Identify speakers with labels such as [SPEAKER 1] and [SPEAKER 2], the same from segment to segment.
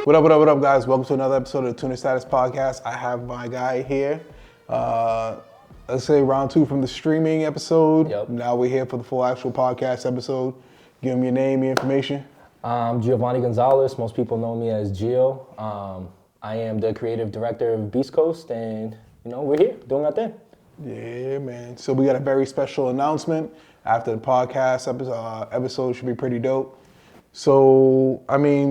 [SPEAKER 1] What up, guys? Welcome to another episode of the Tuna Status Podcast. I have my guy here. Let's say round 2 from the streaming episode.
[SPEAKER 2] Yep.
[SPEAKER 1] Now we're here for the full actual podcast episode. Give him your name, your information.
[SPEAKER 2] Giovanni Gonzalez. Most people know me as Gio. I am the creative director of Beast Coast, and we're here doing our thing.
[SPEAKER 1] Yeah, man. So we got a very special announcement after the podcast episode. Should be pretty dope. So,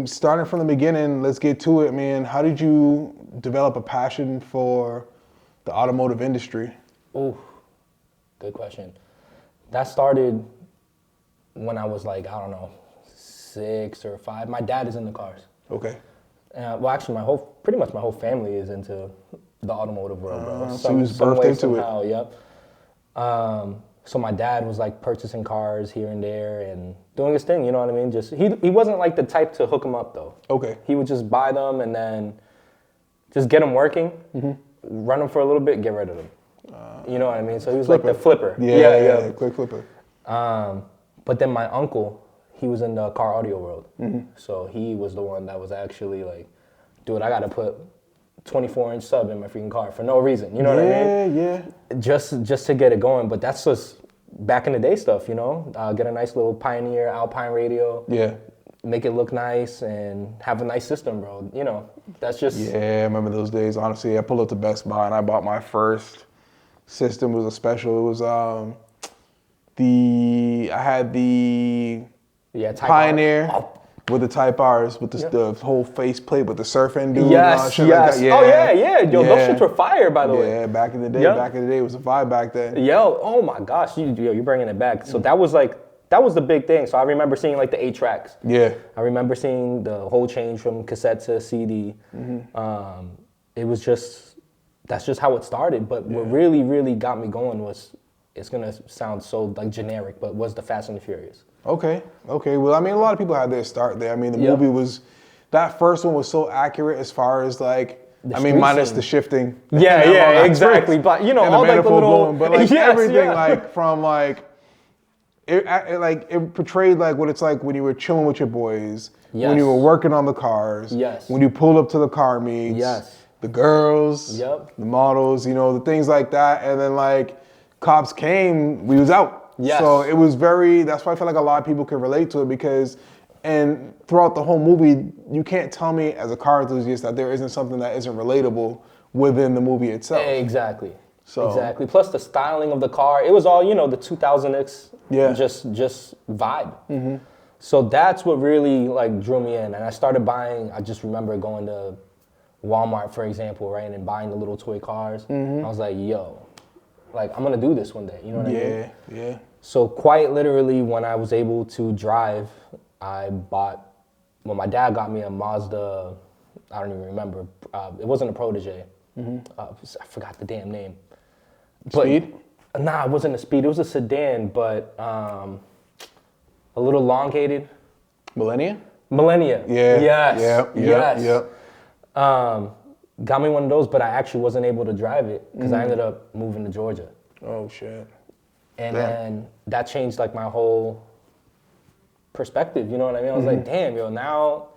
[SPEAKER 1] starting from the beginning, let's get to it, man. How did you develop a passion for the automotive industry?
[SPEAKER 2] Ooh, good question. That started when I was 6 or 5. My dad is into cars.
[SPEAKER 1] Okay.
[SPEAKER 2] Actually, pretty much my whole family is into the automotive world, bro.
[SPEAKER 1] So he was birthed into it.
[SPEAKER 2] Yep. So my dad was purchasing cars here and there and doing his thing, you know what I mean? Just he wasn't the type to hook them up though.
[SPEAKER 1] Okay.
[SPEAKER 2] He would just buy them and then just get them working, run them for a little bit, get rid of them. You know what I mean? So he was like the flipper.
[SPEAKER 1] Yeah, quick flipper.
[SPEAKER 2] But then my uncle, he was in the car audio world. So he was the one that was actually dude, I gotta put 24-inch sub in my freaking car for no reason. You know what I mean?
[SPEAKER 1] Yeah.
[SPEAKER 2] Just to get it going. But that's just back in the day stuff, Get a nice little Pioneer Alpine radio.
[SPEAKER 1] Yeah.
[SPEAKER 2] Make it look nice and have a nice system, bro. That's just...
[SPEAKER 1] Yeah, I remember those days. Honestly, I pulled up to Best Buy and I bought my first system. It was a special. It was I had the Pioneer. With the Type R's, with the whole face plate, with the surfing dude.
[SPEAKER 2] Yes.
[SPEAKER 1] Like that. Yeah.
[SPEAKER 2] Oh, yeah. Yo, those shits were fire, by the way.
[SPEAKER 1] Yeah, back in the day. It was a vibe back then.
[SPEAKER 2] Yo, oh my gosh, you're bringing it back. So that was the big thing. So I remember seeing the 8 tracks.
[SPEAKER 1] Yeah.
[SPEAKER 2] I remember seeing the whole change from cassette to CD. It was that's just how it started. But what really, really got me going was, it's gonna sound so generic, but was the Fast and the Furious.
[SPEAKER 1] Okay. Well, a lot of people had their start there. The movie was, that first one was so accurate as far as minus the shifting.
[SPEAKER 2] Yeah, exactly. But all the little,
[SPEAKER 1] going, but everything from it portrayed what it's like when you were chilling with your boys, when you were working on the cars, when you pulled up to the car meets, the girls, the models, the things like that, and then cops came, we was out.
[SPEAKER 2] Yes.
[SPEAKER 1] So it was that's why I feel like a lot of people can relate to it because, and throughout the whole movie, you can't tell me as a car enthusiast that there isn't something that isn't relatable within the movie itself.
[SPEAKER 2] Exactly. Plus the styling of the car, it was all, the 2000X, just vibe. So that's what really just drew me in. And I started buying, I just remember going to Walmart, for example, right, and buying the little toy cars. I was like, yo, I'm gonna do this one day, you know what I mean?
[SPEAKER 1] Yeah.
[SPEAKER 2] So quite literally, when I was able to drive, my dad got me a Mazda, I don't even remember, it wasn't a Protege. I forgot the damn name.
[SPEAKER 1] Speed?
[SPEAKER 2] Nah, it wasn't a Speed, it was a sedan, but a little elongated.
[SPEAKER 1] Millennia?
[SPEAKER 2] Yeah. Yes.
[SPEAKER 1] Yeah.
[SPEAKER 2] Got me one of those, but I actually wasn't able to drive it because I ended up moving to Georgia.
[SPEAKER 1] Oh, shit.
[SPEAKER 2] And then that changed my whole perspective, you know what I mean? I was like, damn, now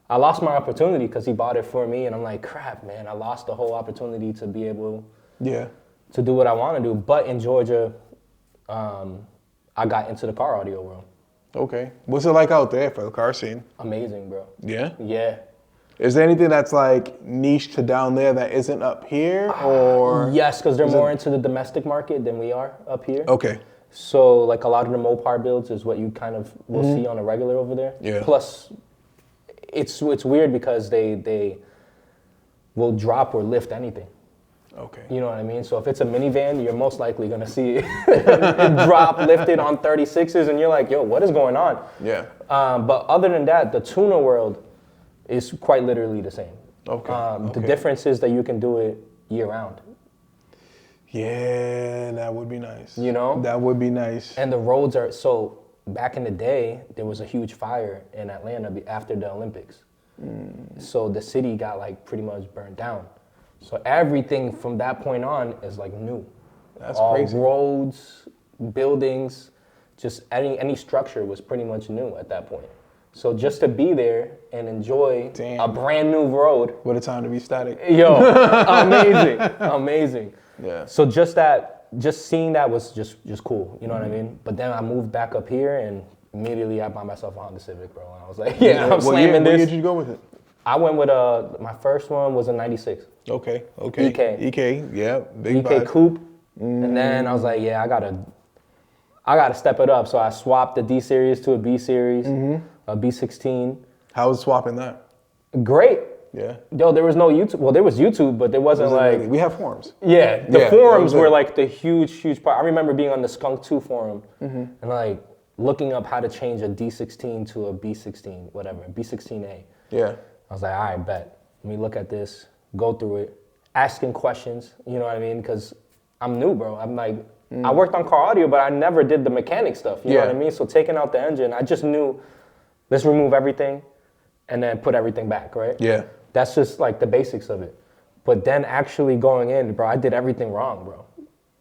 [SPEAKER 2] I lost my opportunity because he bought it for me, and I'm like, crap, man, I lost the whole opportunity to be able to do what I want to do. But in Georgia, I got into the car audio world.
[SPEAKER 1] Okay. What's it like out there for the car scene?
[SPEAKER 2] Amazing, bro.
[SPEAKER 1] Yeah?
[SPEAKER 2] Yeah.
[SPEAKER 1] Is there anything that's niche to down there that isn't up here, or?
[SPEAKER 2] Yes, because they're more into the domestic market than we are up here.
[SPEAKER 1] Okay.
[SPEAKER 2] So a lot of the Mopar builds is what you kind of will see on a regular over there.
[SPEAKER 1] Yeah.
[SPEAKER 2] Plus, it's weird because they will drop or lift anything.
[SPEAKER 1] Okay.
[SPEAKER 2] You know what I mean? So if it's a minivan, you're most likely gonna see it drop lifted on 36s, and you're like, yo, what is going on?
[SPEAKER 1] Yeah.
[SPEAKER 2] But other than that, the tuner world is quite literally the same.
[SPEAKER 1] Okay.
[SPEAKER 2] The difference is that you can do it year round.
[SPEAKER 1] Yeah, that would be nice.
[SPEAKER 2] That
[SPEAKER 1] would be nice.
[SPEAKER 2] And the roads are, so back in the day, there was a huge fire in Atlanta after the Olympics. So the city got pretty much burned down. So everything from that point on is new.
[SPEAKER 1] That's crazy.
[SPEAKER 2] All roads, buildings, just any structure was pretty much new at that point. So just to be there and enjoy a brand new road.
[SPEAKER 1] What a time to be static.
[SPEAKER 2] Yo, amazing.
[SPEAKER 1] Yeah.
[SPEAKER 2] So just seeing that was just cool. You know what I mean? But then I moved back up here and immediately I bought myself a Honda Civic, bro. And I was like, I'm slamming this.
[SPEAKER 1] What year did you go with it?
[SPEAKER 2] I went with my first one was a 96.
[SPEAKER 1] Okay.
[SPEAKER 2] EK,
[SPEAKER 1] yeah, big
[SPEAKER 2] EK
[SPEAKER 1] vibe.
[SPEAKER 2] coupe. And then I was like, I gotta step it up. So I swapped the D series to a B series, a B16.
[SPEAKER 1] How was swapping that?
[SPEAKER 2] Great.
[SPEAKER 1] Yeah.
[SPEAKER 2] Yo, there was no YouTube. Well, there was YouTube, but there wasn't like...
[SPEAKER 1] We have forums.
[SPEAKER 2] Yeah, the forums were like the huge part. I remember being on the Skunk 2 forum and like looking up how to change a D16 to a B16, whatever, B16A.
[SPEAKER 1] Yeah.
[SPEAKER 2] I was like, all right, bet. Let me look at this, go through it, asking questions, you know what I mean? Because I'm new, bro. I'm like, I worked on car audio, but I never did the mechanic stuff, you know what I mean? So taking out the engine, I just knew, let's remove everything and then put everything back, right?
[SPEAKER 1] Yeah.
[SPEAKER 2] That's just like the basics of it. But then actually going in, bro, I did everything wrong, bro.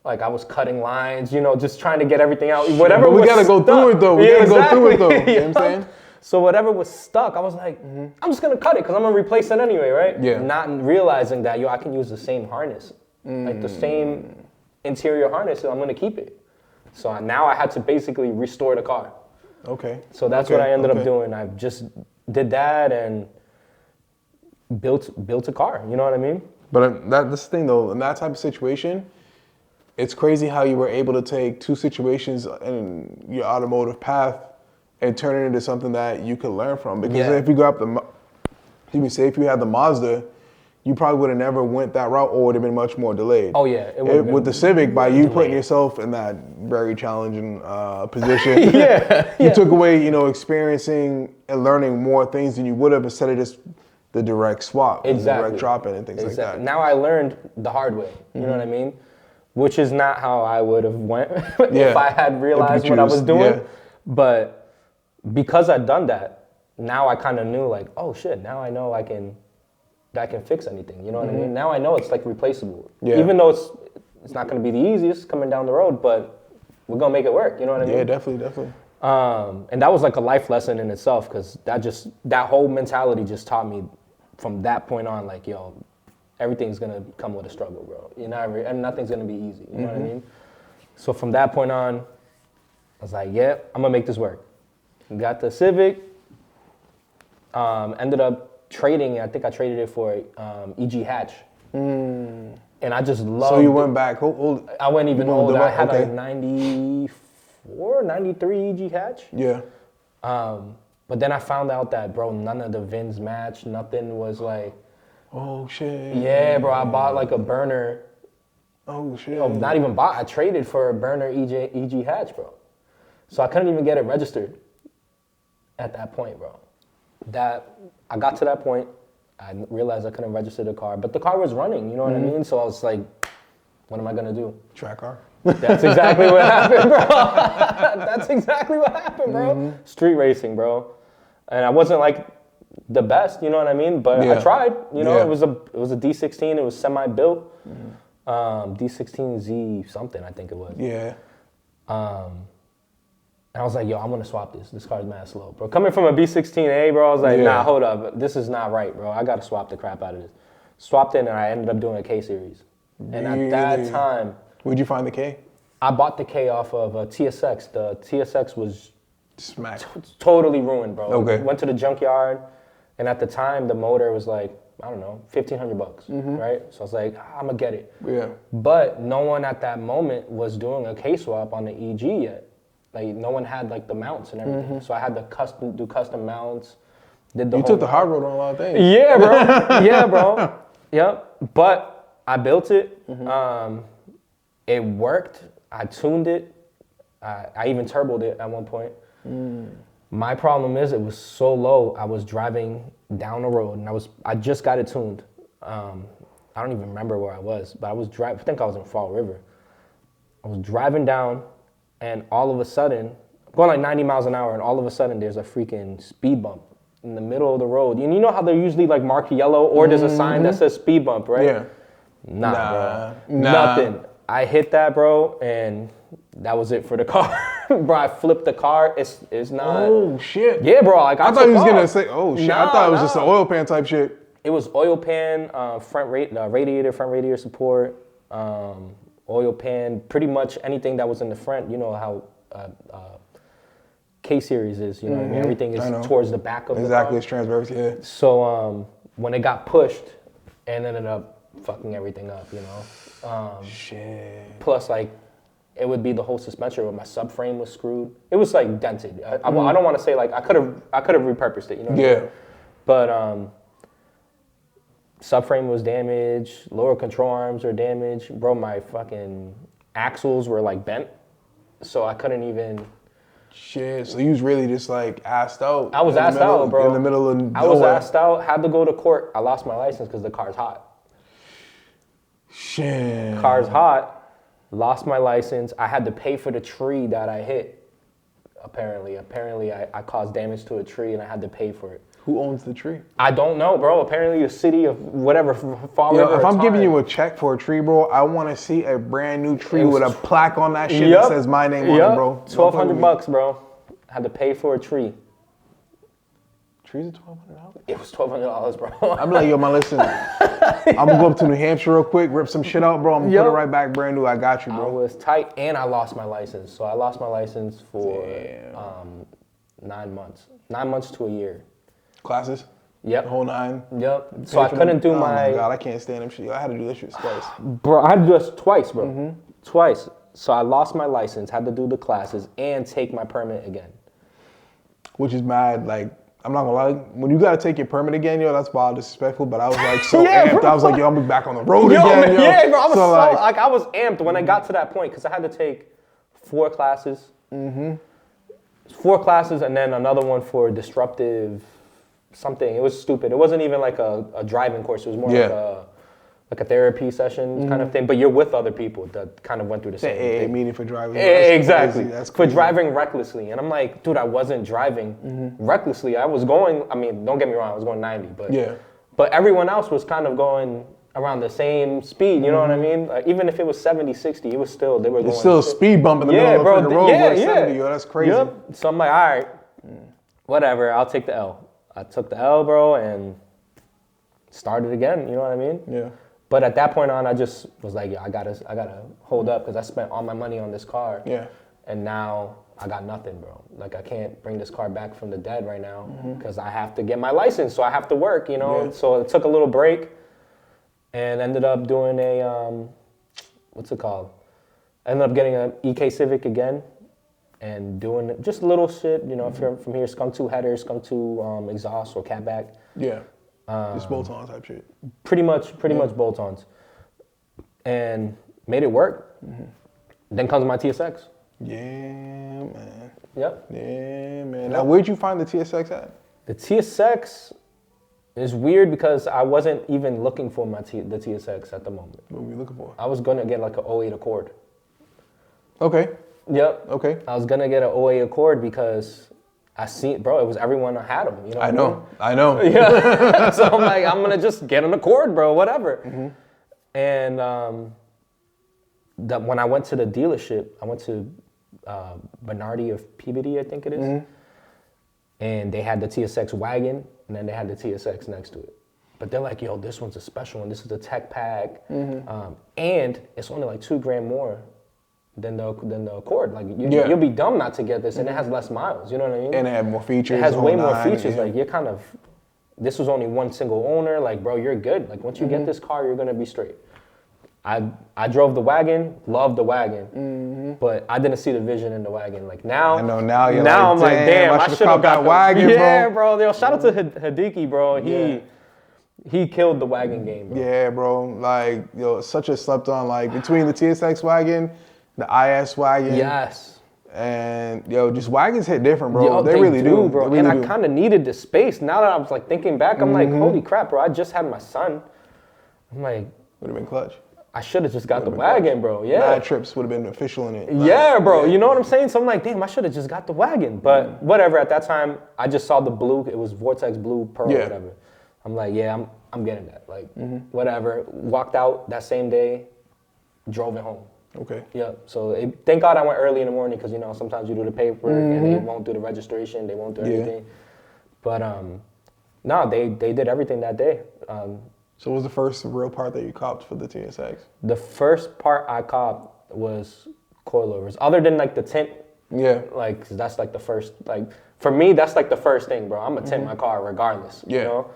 [SPEAKER 2] Like I was cutting lines, you know, just trying to get everything out. Whatever
[SPEAKER 1] but we
[SPEAKER 2] was
[SPEAKER 1] gotta go through it though. We gotta go through it though. You know what I'm saying?
[SPEAKER 2] So whatever was stuck, I was like, I'm just gonna cut it because I'm gonna replace it anyway, right?
[SPEAKER 1] Yeah.
[SPEAKER 2] Not realizing that, I can use the same harness, like the same interior harness, and I'm gonna keep it. So now I had to basically restore the car.
[SPEAKER 1] Okay.
[SPEAKER 2] So that's what I ended up doing. I just did that and built a car. You know what I mean?
[SPEAKER 1] But that's the thing though. In that type of situation, it's crazy how you were able to take two situations in your automotive path and turn it into something that you could learn from. Because if you go up if you had the Mazda, you probably would have never went that route or would have been much more delayed.
[SPEAKER 2] Oh yeah.
[SPEAKER 1] With the Civic, by you putting yourself in that very challenging position, you took away, experiencing and learning more things than you would have instead of just the direct swap, the direct drop-in and things like that.
[SPEAKER 2] Now I learned the hard way, you know what I mean? Which is not how I would have went if I had realized what I was doing. Yeah. But because I'd done that, now I kind of knew like, oh shit, now I know I can fix anything, you know what I mean? Now I know it's like replaceable. Yeah. Even though it's not gonna be the easiest coming down the road, but we're gonna make it work, you know what I mean?
[SPEAKER 1] Yeah, definitely.
[SPEAKER 2] And that was like a life lesson in itself, because that whole mentality just taught me from that point on, like, yo, everything's gonna come with a struggle, bro. And nothing's gonna be easy, you know what I mean? So from that point on, I was like, yeah, I'm gonna make this work. Got the Civic, ended up trading, I think I traded it for EG hatch. And I just loved it.
[SPEAKER 1] So you went back, old?
[SPEAKER 2] I went even older. I had a 94, 93 EG hatch.
[SPEAKER 1] Yeah.
[SPEAKER 2] But then I found out that, bro, none of the VINs matched. Nothing was like...
[SPEAKER 1] Oh, shit.
[SPEAKER 2] Yeah, bro, I bought like a burner.
[SPEAKER 1] Oh, shit.
[SPEAKER 2] Not even bought. I traded for a burner EG hatch, bro. So I couldn't even get it registered at that point, bro. I got to that point. I realized I couldn't register the car. But the car was running, you know what I mean? So I was like, what am I going to do?
[SPEAKER 1] Track car.
[SPEAKER 2] That's exactly what happened, bro. That's exactly what happened, bro. Street racing, bro. And I wasn't like the best, you know what I mean? But I tried. You know, it was a D16. It was semi-built. D16Z something, I think it was.
[SPEAKER 1] Yeah.
[SPEAKER 2] And I was like, yo, I'm gonna swap this. This car's mad slow, bro. Coming from a B16A, bro, I was like, nah, hold up. This is not right, bro. I gotta swap the crap out of this. Swapped it, and I ended up doing a K series. And at that time,
[SPEAKER 1] where'd you find the K?
[SPEAKER 2] I bought the K off of a TSX. The TSX was
[SPEAKER 1] smacked.
[SPEAKER 2] Totally ruined, bro.
[SPEAKER 1] Okay.
[SPEAKER 2] Went to the junkyard, and at the time, the motor was like, I don't know, $1,500, right? So I was like, I'm gonna get it.
[SPEAKER 1] Yeah.
[SPEAKER 2] But no one at that moment was doing a K swap on the EG yet. Like, no one had like the mounts and everything. So I had to do custom mounts.
[SPEAKER 1] You took the hard road on a lot of things.
[SPEAKER 2] Yeah, bro. Yeah, bro. Yep. But I built it. It worked. I tuned it. I even turboed it at one point. My problem is it was so low. I was driving down the road and I just got it tuned. I don't even remember where I was, but I think I was in Fall River. I was driving down, and all of a sudden, going like 90 miles an hour, and all of a sudden there's a freaking speed bump in the middle of the road. And you know how they're usually like marked yellow, or there's a sign that says speed bump, right?
[SPEAKER 1] Yeah.
[SPEAKER 2] Nah, bro. Nothing. I hit that, bro, and that was it for the car. Bro, I flipped the car. It's not.
[SPEAKER 1] Oh shit.
[SPEAKER 2] Yeah, bro. Like
[SPEAKER 1] I thought he was gonna say, oh shit. I thought it was just an oil pan type shit.
[SPEAKER 2] It was oil pan, front radiator support, oil pan. Pretty much anything that was in the front. You know how K-series is. You know what I mean? Everything is towards the back of the car.
[SPEAKER 1] Exactly, it's transverse. Yeah.
[SPEAKER 2] So when it got pushed, and ended up fucking everything up. You know.
[SPEAKER 1] Shit.
[SPEAKER 2] Plus, like, it would be the whole suspension where my subframe was screwed. It was like dented. I don't want to say like I could have repurposed it. You know. What I mean? But subframe was damaged. Lower control arms were damaged. Bro, my fucking axles were like bent, so I couldn't even.
[SPEAKER 1] Shit. So you was really just like assed out.
[SPEAKER 2] I was assed out, bro.
[SPEAKER 1] In the middle of nowhere.
[SPEAKER 2] I was assed out. Had to go to court. I lost my license because the car's hot.
[SPEAKER 1] Shit.
[SPEAKER 2] Car's hot. Lost my license. I had to pay for the tree that I hit. Apparently, I caused damage to a tree and I had to pay for it.
[SPEAKER 1] Who owns the tree?
[SPEAKER 2] I don't know, bro. Apparently, the city of whatever Fall River.
[SPEAKER 1] If I'm giving you a check for a tree, bro, I want to see a brand new tree with a plaque on that shit that says my name on it, bro.
[SPEAKER 2] $1,200, bro. Had to pay for a tree.
[SPEAKER 1] Trees are $1,200?
[SPEAKER 2] It was $1,200, bro.
[SPEAKER 1] I'm like, yo, man, listen. I'm gonna go up to New Hampshire real quick, rip some shit out, bro. I'm gonna put it right back brand new. I got you, bro.
[SPEAKER 2] I was tight, and I lost my license. So I lost my license for 9 months. 9 months to a year.
[SPEAKER 1] Classes?
[SPEAKER 2] Yep.
[SPEAKER 1] The whole 9?
[SPEAKER 2] Yep. So I couldn't do my...
[SPEAKER 1] Oh my God, I can't stand them shit. I had to do this shit twice.
[SPEAKER 2] Bro, I had to do this twice, bro. Twice. So I lost my license, had to do the classes, and take my permit again.
[SPEAKER 1] Which is mad, like, I'm not gonna lie, when you gotta take your permit again, yo, that's wild, disrespectful, but I was like so amped. Bro. I was like, yo, I'm back on the road again,
[SPEAKER 2] man,
[SPEAKER 1] yo.
[SPEAKER 2] Yeah, bro, I was so like, I was amped when I got to that point, because I had to take 4 classes. 4 classes, and then another one for disruptive something. It was stupid. It wasn't even like a driving course. It was more like a therapy session kind of thing. But you're with other people that kind of went through the same thing.
[SPEAKER 1] AA meeting for driving.
[SPEAKER 2] Exactly.
[SPEAKER 1] That's crazy.
[SPEAKER 2] For driving recklessly. And I'm like, dude, I wasn't driving recklessly. I was going, I mean, don't get me wrong, I was going 90. But everyone else was kind of going around the same speed, you know what I mean? Like, even if it was 70, 60, it was still, they were going.
[SPEAKER 1] It's still a speed bump in the middle of the road.
[SPEAKER 2] Yeah,
[SPEAKER 1] 70, yo, that's crazy.
[SPEAKER 2] Yep. So I'm like, all right, whatever, I'll take the L. I took the L, bro, and started again, you know what I mean?
[SPEAKER 1] Yeah.
[SPEAKER 2] But at that point on, I just was like, yeah, I gotta hold up because I spent all my money on this car.
[SPEAKER 1] Yeah.
[SPEAKER 2] And now I got nothing, bro. Like, I can't bring this car back from the dead right now because I have to get my license, so I have to work, you know? Yeah. So it took a little break and ended up doing a, what's it called? Ended up getting an EK Civic again and doing just little shit, you know, if you're from here, skunk to header, skunk to exhaust or catback.
[SPEAKER 1] Yeah. Just bolt-on type shit.
[SPEAKER 2] Pretty much bolt-ons. And made it work. Then comes my TSX.
[SPEAKER 1] Yeah, man.
[SPEAKER 2] Yep.
[SPEAKER 1] Yeah, man. Now, where'd you find the TSX at?
[SPEAKER 2] The TSX is weird because I wasn't even looking for the TSX at the moment.
[SPEAKER 1] What were you looking for?
[SPEAKER 2] I was going to get like an 08 Accord.
[SPEAKER 1] Okay.
[SPEAKER 2] Yep.
[SPEAKER 1] Okay.
[SPEAKER 2] I was going to get an 08 Accord because I seen, bro, it was everyone that had them. You know
[SPEAKER 1] I know.
[SPEAKER 2] Yeah. So I'm like, I'm going to just get an Accord, bro, whatever. And when I went to the dealership, I went to Bernardi of Peabody, I think it is. And they had the TSX wagon, and then they had the TSX next to it. But they're like, yo, this one's a special one. This is a tech pack. And it's only like $2,000 more than the Accord. Like, you'll be dumb not to get this, and it has less miles. You know what I mean?
[SPEAKER 1] And it had more features.
[SPEAKER 2] It has way more features. Like, you're kind of, this was only one single owner. Like, bro, you're good. Like, once you get this car, you're going to be straight. I drove the wagon, loved the wagon, but I didn't see the vision in the wagon. Like, now,
[SPEAKER 1] I know, now you're
[SPEAKER 2] now
[SPEAKER 1] like,
[SPEAKER 2] I'm like, damn, I should have got
[SPEAKER 1] that wagon, bro.
[SPEAKER 2] Yeah, bro. Yo, shout out to Hideki, bro. He killed the wagon game, bro.
[SPEAKER 1] Yeah, bro. Like, yo, such a slept on. Like, between the TSX wagon, the IS wagon.
[SPEAKER 2] Yes.
[SPEAKER 1] And, yo, just wagons hit different, bro.
[SPEAKER 2] Yo,
[SPEAKER 1] they really do,
[SPEAKER 2] bro.
[SPEAKER 1] Really
[SPEAKER 2] and
[SPEAKER 1] do.
[SPEAKER 2] I kind of needed the space. Now that I was, like, thinking back, I'm like, holy crap, bro. I just had my son. I'm like.
[SPEAKER 1] Would have been clutch.
[SPEAKER 2] I should have just got the wagon, bro. Yeah.
[SPEAKER 1] Mad trips would have been official in it. Like,
[SPEAKER 2] yeah, bro. You know what I'm saying? So I'm like, damn, I should have just got the wagon. But whatever. At that time, I just saw the blue. It was Vortex Blue Pearl, whatever. I'm like, yeah, I'm getting that. Like, whatever. Walked out that same day, drove it home.
[SPEAKER 1] Okay.
[SPEAKER 2] Yeah. So thank God I went early in the morning because, you know, sometimes you do the paperwork and they won't do the registration. They won't do anything. But, no, they did everything that day.
[SPEAKER 1] So what was the first real part that you copped for the TSX?
[SPEAKER 2] The first part I copped was coilovers. Other than, like, the tint.
[SPEAKER 1] Yeah.
[SPEAKER 2] Like, 'cause that's, like, the first, like, for me, that's, like, the first thing, bro. I'm going to tint my car regardless, you know?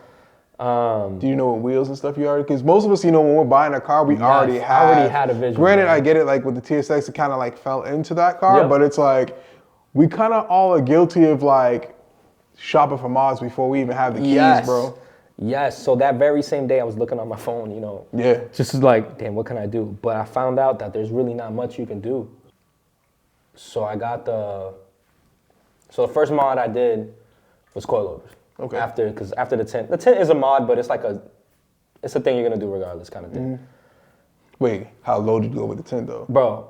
[SPEAKER 1] Do you know what wheels and stuff you already? Because most of us, you know, when we're buying a car, we already had
[SPEAKER 2] a vision.
[SPEAKER 1] Granted, I get it. Like with the TSX, it kind of like fell into that car, but it's like we kind of all are guilty of like shopping for mods before we even have the keys, bro.
[SPEAKER 2] Yes. So that very same day, I was looking on my phone, you know.
[SPEAKER 1] Yeah.
[SPEAKER 2] Just like, damn, what can I do? But I found out that there's really not much you can do. So I got So the first mod I did was coilovers.
[SPEAKER 1] Okay.
[SPEAKER 2] Because after the tint is a mod, but it's like it's a thing you're gonna do regardless, kind of thing.
[SPEAKER 1] Wait, how low did you go with the tint though?
[SPEAKER 2] Bro,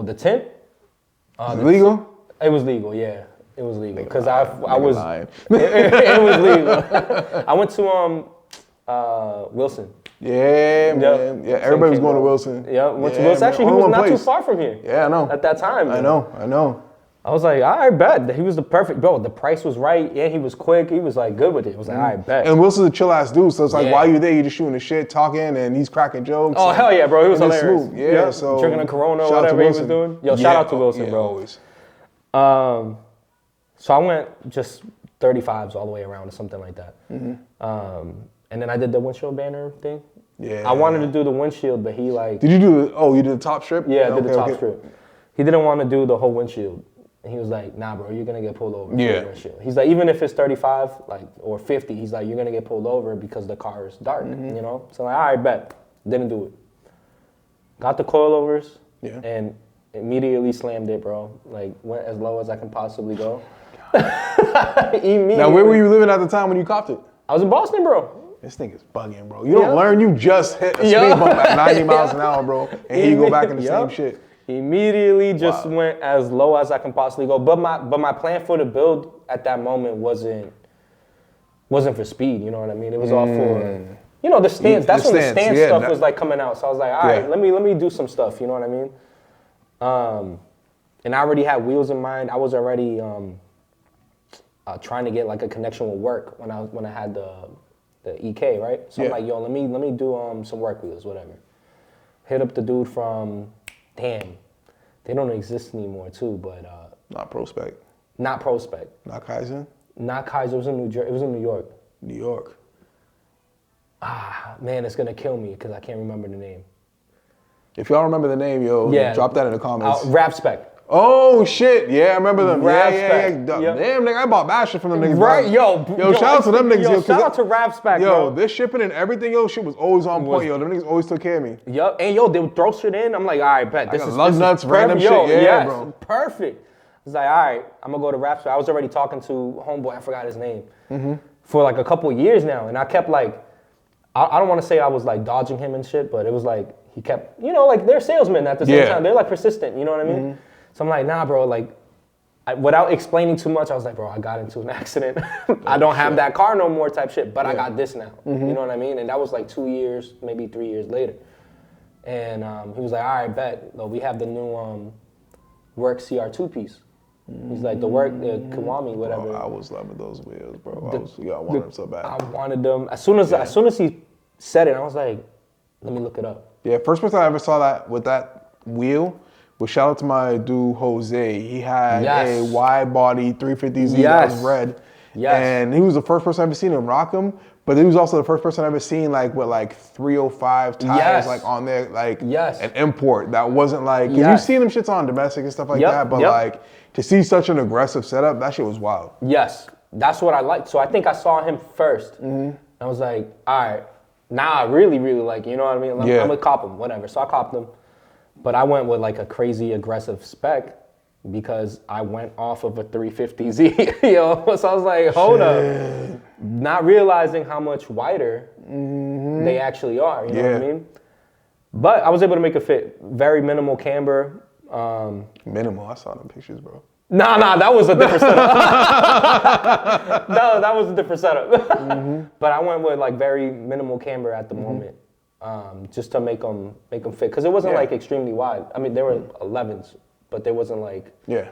[SPEAKER 2] the tint?
[SPEAKER 1] Is it legal?
[SPEAKER 2] It was legal, yeah. It was legal because I was it was legal. I went to Wilson.
[SPEAKER 1] Yeah, man. Yeah, everybody was going to Wilson.
[SPEAKER 2] Yeah, went to Wilson. Actually, he was not too far from here.
[SPEAKER 1] Yeah, I know.
[SPEAKER 2] At that time.
[SPEAKER 1] Man. I know.
[SPEAKER 2] I was like, I bet. He was the perfect, bro. The price was right. Yeah, he was quick. He was like good with it. I was like, I bet.
[SPEAKER 1] And Wilson's a chill ass dude, so it's like while you're there, you're just shooting the shit, talking, and he's cracking jokes.
[SPEAKER 2] Oh, hell yeah, bro. He was hilarious.
[SPEAKER 1] Smooth. Yeah, so
[SPEAKER 2] drinking a Corona or whatever he was doing. Yo, shout out to Wilson, bro.
[SPEAKER 1] Always.
[SPEAKER 2] So I went just 35s all the way around or something like that. And then I did the windshield banner thing.
[SPEAKER 1] Yeah.
[SPEAKER 2] I wanted to do the windshield, but he like.
[SPEAKER 1] Did you do? You did the top strip?
[SPEAKER 2] Yeah, I did the top strip. He didn't want to do the whole windshield. And he was like, nah, bro, you're going to get pulled over.
[SPEAKER 1] Yeah.
[SPEAKER 2] He's like, even if it's 35 like or 50, he's like, you're going to get pulled over because the car is dark, you know? So I'm like, all right, bet. Didn't do it. Got the coilovers and immediately slammed it, bro. Like, went as low as I can possibly go. Immediately.
[SPEAKER 1] Now, where were you living at the time when you copped it?
[SPEAKER 2] I was in Boston, bro.
[SPEAKER 1] This thing is bugging, bro. You don't learn, you just hit a speed bump at 90 miles an hour, bro. And here you go back in the same shit.
[SPEAKER 2] Immediately just went as low as I can possibly go. But my plan for the build at that moment wasn't for speed, you know what I mean? It was all for, you know, the stance. That's when the stance stuff was like coming out. So I was like, all right, let me do some stuff, you know what I mean? And I already had wheels in mind. I was already trying to get like a connection with work when I had the EK, right? So I'm like, yo, let me do some work wheels, whatever. Hit up the dude from they don't exist anymore too, but
[SPEAKER 1] not Prospect.
[SPEAKER 2] Not Prospect.
[SPEAKER 1] Not Kaizen?
[SPEAKER 2] Not Kaizen. It was in New Jersey. It was in New York.
[SPEAKER 1] New York.
[SPEAKER 2] Ah, man, it's gonna kill me because I can't remember the name.
[SPEAKER 1] If y'all remember the name, drop that in the comments.
[SPEAKER 2] Rap Spec.
[SPEAKER 1] Oh shit! Yeah, I remember them. Yeah.
[SPEAKER 2] Yep.
[SPEAKER 1] Damn, nigga, I bought that shit from them niggas.
[SPEAKER 2] Right, yo,
[SPEAKER 1] shout out to them niggas.
[SPEAKER 2] Yo, shout out to Rap Spec,
[SPEAKER 1] bro. This shipping and everything, shit was always on point. Them niggas always took care of me.
[SPEAKER 2] Yup, and they would throw shit in. I'm like, all right, bet this is
[SPEAKER 1] lug nuts, random shit. Yeah, bro.
[SPEAKER 2] Perfect. It's like, all right, I'm gonna go to Rap Spec. I was already talking to homeboy. I forgot his name for like a couple of years now, and I kept like, I don't want to say I was like dodging him and shit, but it was like he kept, like they're salesmen at the same time. They're like persistent. You know what I mean? So I'm like, nah, bro, like, without explaining too much, I was like, bro, I got into an accident. I don't have that car no more type shit, but I got this now. You know what I mean? And that was like 2 years, maybe 3 years later. And he was like, all right, bet. We have the new Work CR2 piece. He's like, the Kiwami, whatever.
[SPEAKER 1] Bro, I was loving those wheels, bro. I wanted them so bad.
[SPEAKER 2] I wanted them. As soon as he said it, I was like, let me look it up.
[SPEAKER 1] Yeah, first person I ever saw that with that wheel. Well, shout out to my dude Jose. He had a wide body 350Z that was red. Yes. And he was the first person I ever seen him rock them. But he was also the first person I ever seen like with like 305 tires like on there, like an import that wasn't like, because you've seen them shits on domestic and stuff like that, but like to see such an aggressive setup, that shit was wild.
[SPEAKER 2] Yes, that's what I liked. So I think I saw him first. I was like, all right, now I really, really like, you know what I mean? I'm gonna cop him, whatever. So I copped him. But I went with like a crazy aggressive spec because I went off of a 350Z, So I was like, hold up. Not realizing how much wider they actually are, you know what I mean? But I was able to make it fit. Very minimal camber.
[SPEAKER 1] Minimal, I saw them pictures, bro.
[SPEAKER 2] Nah, that was a different setup. No, that was a different setup. But I went with like very minimal camber at the moment. just to make them fit. Because it wasn't like extremely wide. I mean, there were 11s, but there wasn't like...
[SPEAKER 1] Yeah.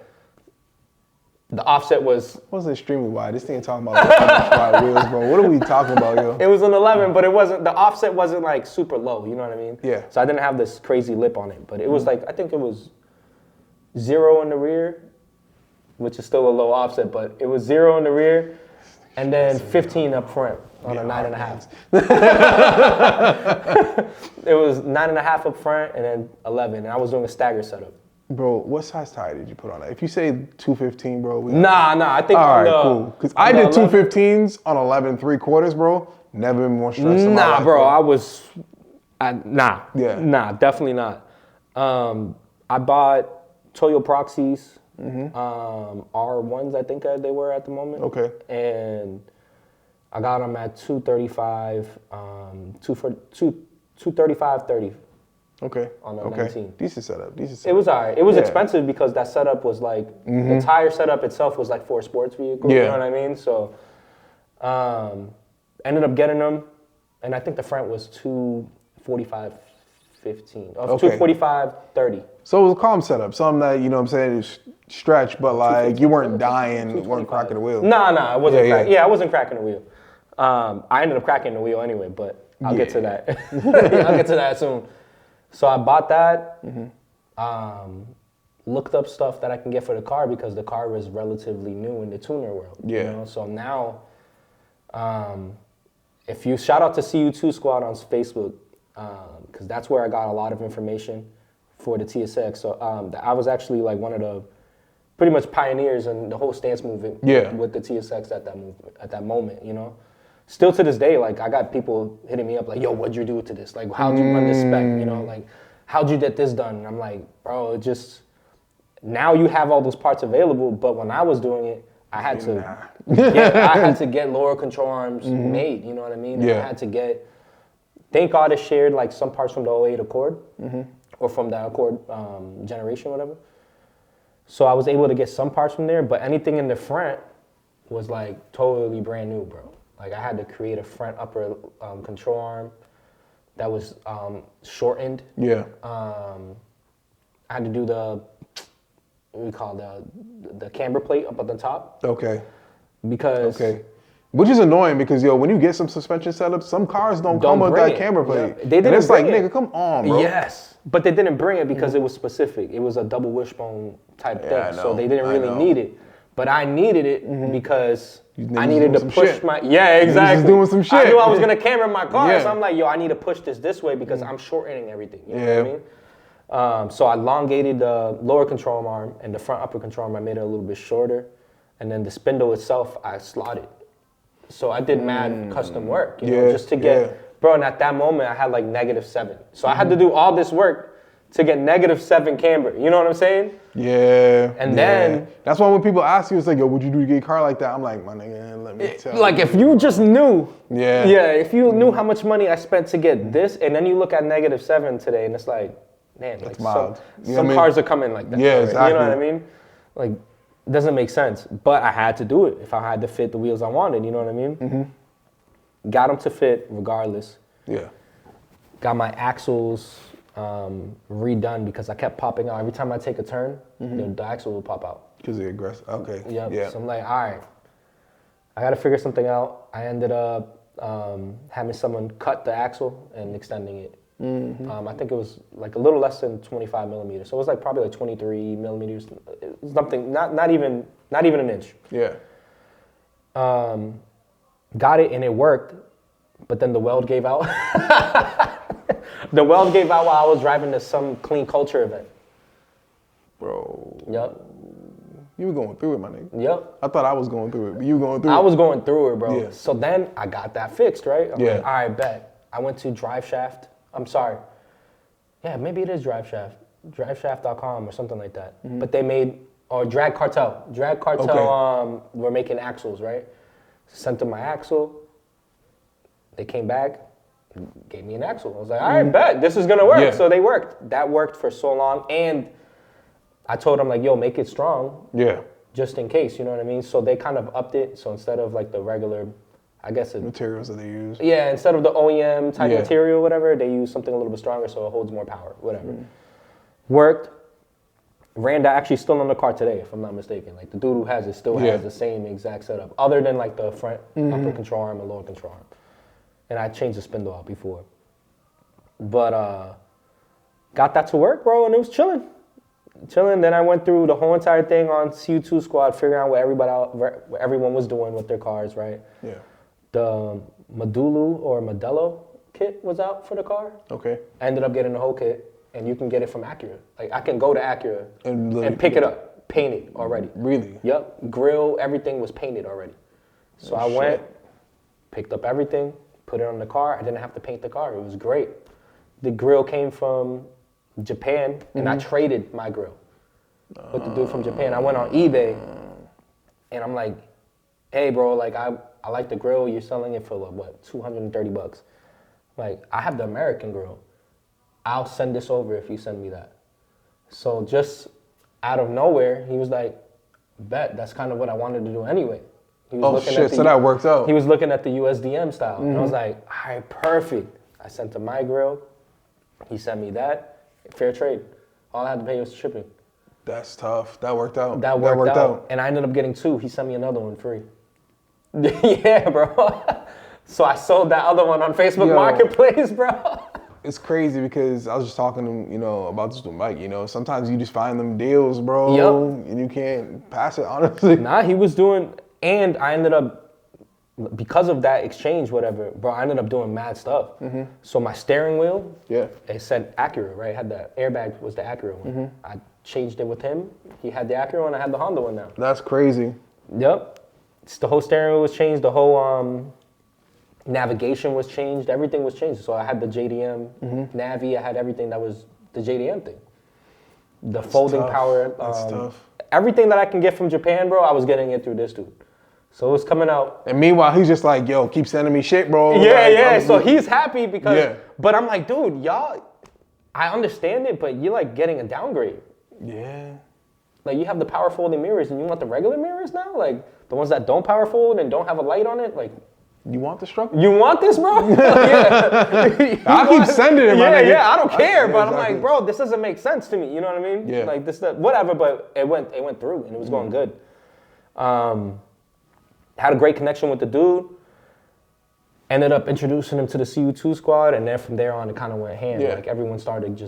[SPEAKER 2] The offset was...
[SPEAKER 1] It wasn't extremely wide. This thing talking about wide wheels, bro. What are we talking about, yo?
[SPEAKER 2] It was an 11, but it wasn't... The offset wasn't like super low, you know what I mean?
[SPEAKER 1] Yeah.
[SPEAKER 2] So I didn't have this crazy lip on it, but it was like, I think it was 0 in the rear, which is still a low offset, but it was 0 in the rear, and then 15 up front on a 9.5. It was 9.5 up front and then 11, and I was doing a stagger setup.
[SPEAKER 1] Bro, what size tire did you put on that? If you say 215, bro.
[SPEAKER 2] Nah, I think
[SPEAKER 1] all right, cool. Because I did 215s on 11 3/4, bro. Never been more stressed in my life.
[SPEAKER 2] Nah, bro, nah.
[SPEAKER 1] Yeah.
[SPEAKER 2] Nah, definitely not. I bought Toyo Proxies, R1s, I think they were at the moment.
[SPEAKER 1] Okay.
[SPEAKER 2] And I got them at 235, 235.30.
[SPEAKER 1] Okay.
[SPEAKER 2] On a 19.
[SPEAKER 1] Decent setup.
[SPEAKER 2] It was all right. It was expensive because that setup was like, the tire setup itself was like for a sports vehicle. You know what I mean? So, ended up getting them, and I think the front was 245.15. 245.30.
[SPEAKER 1] So it was a calm setup. Something that, you know what I'm saying, is stretch, but like you weren't dying, weren't cracking the wheel.
[SPEAKER 2] Nah, I wasn't cracking. Yeah, I wasn't cracking the wheel. I ended up cracking the wheel anyway, but I'll get to that. I'll get to that soon. So I bought that, looked up stuff that I can get for the car because the car was relatively new in the tuner world.
[SPEAKER 1] Yeah.
[SPEAKER 2] You know? So now, if you shout out to CU2 Squad on Facebook, because that's where I got a lot of information for the TSX. So I was actually like one of the pretty much pioneers in the whole stance movement with the TSX at that moment, you know. Still to this day, like I got people hitting me up like, yo, what'd you do to this? Like, how'd you run this spec? You know, like, how'd you get this done? And I'm like, bro, it just, now you have all those parts available, but when I was doing it, I had to get lower control arms made, you know what I mean? And I had to get, thank God it shared like some parts from the 08 Accord or from the Accord generation, whatever. So I was able to get some parts from there, but anything in the front was like totally brand new, bro. Like I had to create a front upper control arm that was shortened. Yeah. I had to do what we call the camber plate up at the top.
[SPEAKER 1] Okay.
[SPEAKER 2] Because. Okay.
[SPEAKER 1] Which is annoying because when you get some suspension setups, some cars don't come with that camber plate.
[SPEAKER 2] Yeah. They didn't. And
[SPEAKER 1] it's like, nigga, come on, bro.
[SPEAKER 2] Yes, but they didn't bring it because it was specific. It was a double wishbone type thing, so they didn't really need it. But I needed it because I needed to push my... Yeah, exactly.
[SPEAKER 1] Just doing some shit.
[SPEAKER 2] I knew I was going to camber my car, so I'm like, yo, I need to push this way because I'm shortening everything. You know what I mean? So I elongated the lower control arm and the front upper control arm, I made it a little bit shorter. And then the spindle itself, I slotted. So I did mad custom work, you know, just to get... Bro, and at that moment, I had like -7. So I had to do all this work to get -7 camber. You know what I'm saying?
[SPEAKER 1] Yeah.
[SPEAKER 2] And then...
[SPEAKER 1] That's why when people ask you, it's like, yo, what'd you do to get a car like that? I'm like, my nigga, let me tell you.
[SPEAKER 2] Like, if you just knew...
[SPEAKER 1] Yeah,
[SPEAKER 2] if you knew how much money I spent to get this, and then you look at -7 today, and it's like, man, like some cars are coming like that.
[SPEAKER 1] Yeah, exactly.
[SPEAKER 2] You know what I mean? Like, it doesn't make sense. But I had to do it if I had to fit the wheels I wanted, you know what I mean? Got them to fit regardless. Yeah. Got my axles... redone because I kept popping out. Every time I take a turn, the axle will pop out.
[SPEAKER 1] Because they're aggressive. Okay.
[SPEAKER 2] Yep. Yeah. So I'm like, all right, I got to figure something out. I ended up having someone cut the axle and extending it. I think it was like a little less than 25 millimeters. So it was like probably like 23 millimeters. Something, not even an inch. Yeah. Got it and it worked, but then the weld gave out. The weld gave out while I was driving to some clean culture event.
[SPEAKER 1] Bro.
[SPEAKER 2] Yep.
[SPEAKER 1] You were going through it, my nigga.
[SPEAKER 2] Yep.
[SPEAKER 1] I thought I was going through it, but you were going through it.
[SPEAKER 2] I was going through it, bro. Yeah. So then I got that fixed, right? I'm like, all right, bet. I went to Drive Shaft. I'm sorry. Yeah, maybe it is Drive Shaft. Driveshaft.com or something like that. But they made, or Drag Cartel. Drag Cartel were making axles, right? Sent them my axle. They came back. Gave me an axle. I was like, all right, bet, this is gonna work. Yeah. So they worked. That worked for so long. And I told them like, yo, make it strong. Yeah. Just in case, you know what I mean? So they kind of upped it. So instead of like the regular I guess
[SPEAKER 1] materials that they use.
[SPEAKER 2] Yeah, instead of the OEM type material, whatever, they use something a little bit stronger so it holds more power, whatever. Worked. Ran that actually still on the car today, if I'm not mistaken. Like the dude who has it still has the same exact setup, other than like the front upper control arm and lower control arm. And I changed the spindle out before. But got that to work, bro, and it was chilling. Then I went through the whole entire thing on CU2 Squad, figuring out what everyone was doing with their cars, right?
[SPEAKER 1] Yeah.
[SPEAKER 2] The Modelo kit was out for the car.
[SPEAKER 1] Okay.
[SPEAKER 2] I ended up getting the whole kit, and you can get it from Acura. Like I can go to Acura and pick it up, painted already.
[SPEAKER 1] Really?
[SPEAKER 2] Yep. Grill, everything was painted already. So I went, picked up everything, put it on the car. I didn't have to paint the car. It was great. The grill came from Japan, and I traded my grill with the dude from Japan. I went on eBay, and I'm like, hey, bro, like I like the grill. You're selling it for what, $230? Like, I have the American grill. I'll send this over if you send me that. So just out of nowhere, he was like, bet, that's kind of what I wanted to do anyway. He was
[SPEAKER 1] so that worked out.
[SPEAKER 2] He was looking at the USDM style. And I was like, all right, perfect. I sent him my grill. He sent me that. Fair trade. All I had to pay was shipping.
[SPEAKER 1] That's tough. That worked out.
[SPEAKER 2] That worked out. And I ended up getting 2. He sent me another one free. Yeah, bro. So I sold that other one on Facebook Marketplace, bro.
[SPEAKER 1] It's crazy because I was just talking to him, about this with Mike. Sometimes you just find them deals, bro, and you can't pass it, honestly.
[SPEAKER 2] Nah, he was doing, and I ended up, because of that exchange, whatever, bro, I ended up doing mad stuff. So my steering wheel, it said Acura, right? It had the airbag, was the Acura one. I changed it with him. He had the Acura one, I had the Honda one now.
[SPEAKER 1] That's crazy.
[SPEAKER 2] Yep. The whole steering wheel was changed, the whole navigation was changed, everything was changed. So I had the JDM Navi, I had everything that was the JDM thing. That's folding tough. Power.
[SPEAKER 1] That's tough.
[SPEAKER 2] Everything that I can get from Japan, bro, I was getting it through this dude. So it was coming out.
[SPEAKER 1] And meanwhile, he's just like, yo, keep sending me shit, bro.
[SPEAKER 2] Yeah. So he's happy because, but I'm like, dude, y'all, I understand it, but you're like getting a downgrade.
[SPEAKER 1] Yeah.
[SPEAKER 2] Like you have the power folding mirrors and you want the regular mirrors now? Like the ones that don't power fold and don't have a light on it? Like,
[SPEAKER 1] you want the struggle?
[SPEAKER 2] You want this, bro?
[SPEAKER 1] I keep sending it, my nigga.
[SPEAKER 2] Yeah, I don't care, but I'm like, bro, this doesn't make sense to me. You know what I mean?
[SPEAKER 1] Yeah.
[SPEAKER 2] Like this, whatever, but it went through and it was going good. Had a great connection with the dude. Ended up introducing him to the CU2 Squad, and then from there on, it kind of went hand. Like everyone started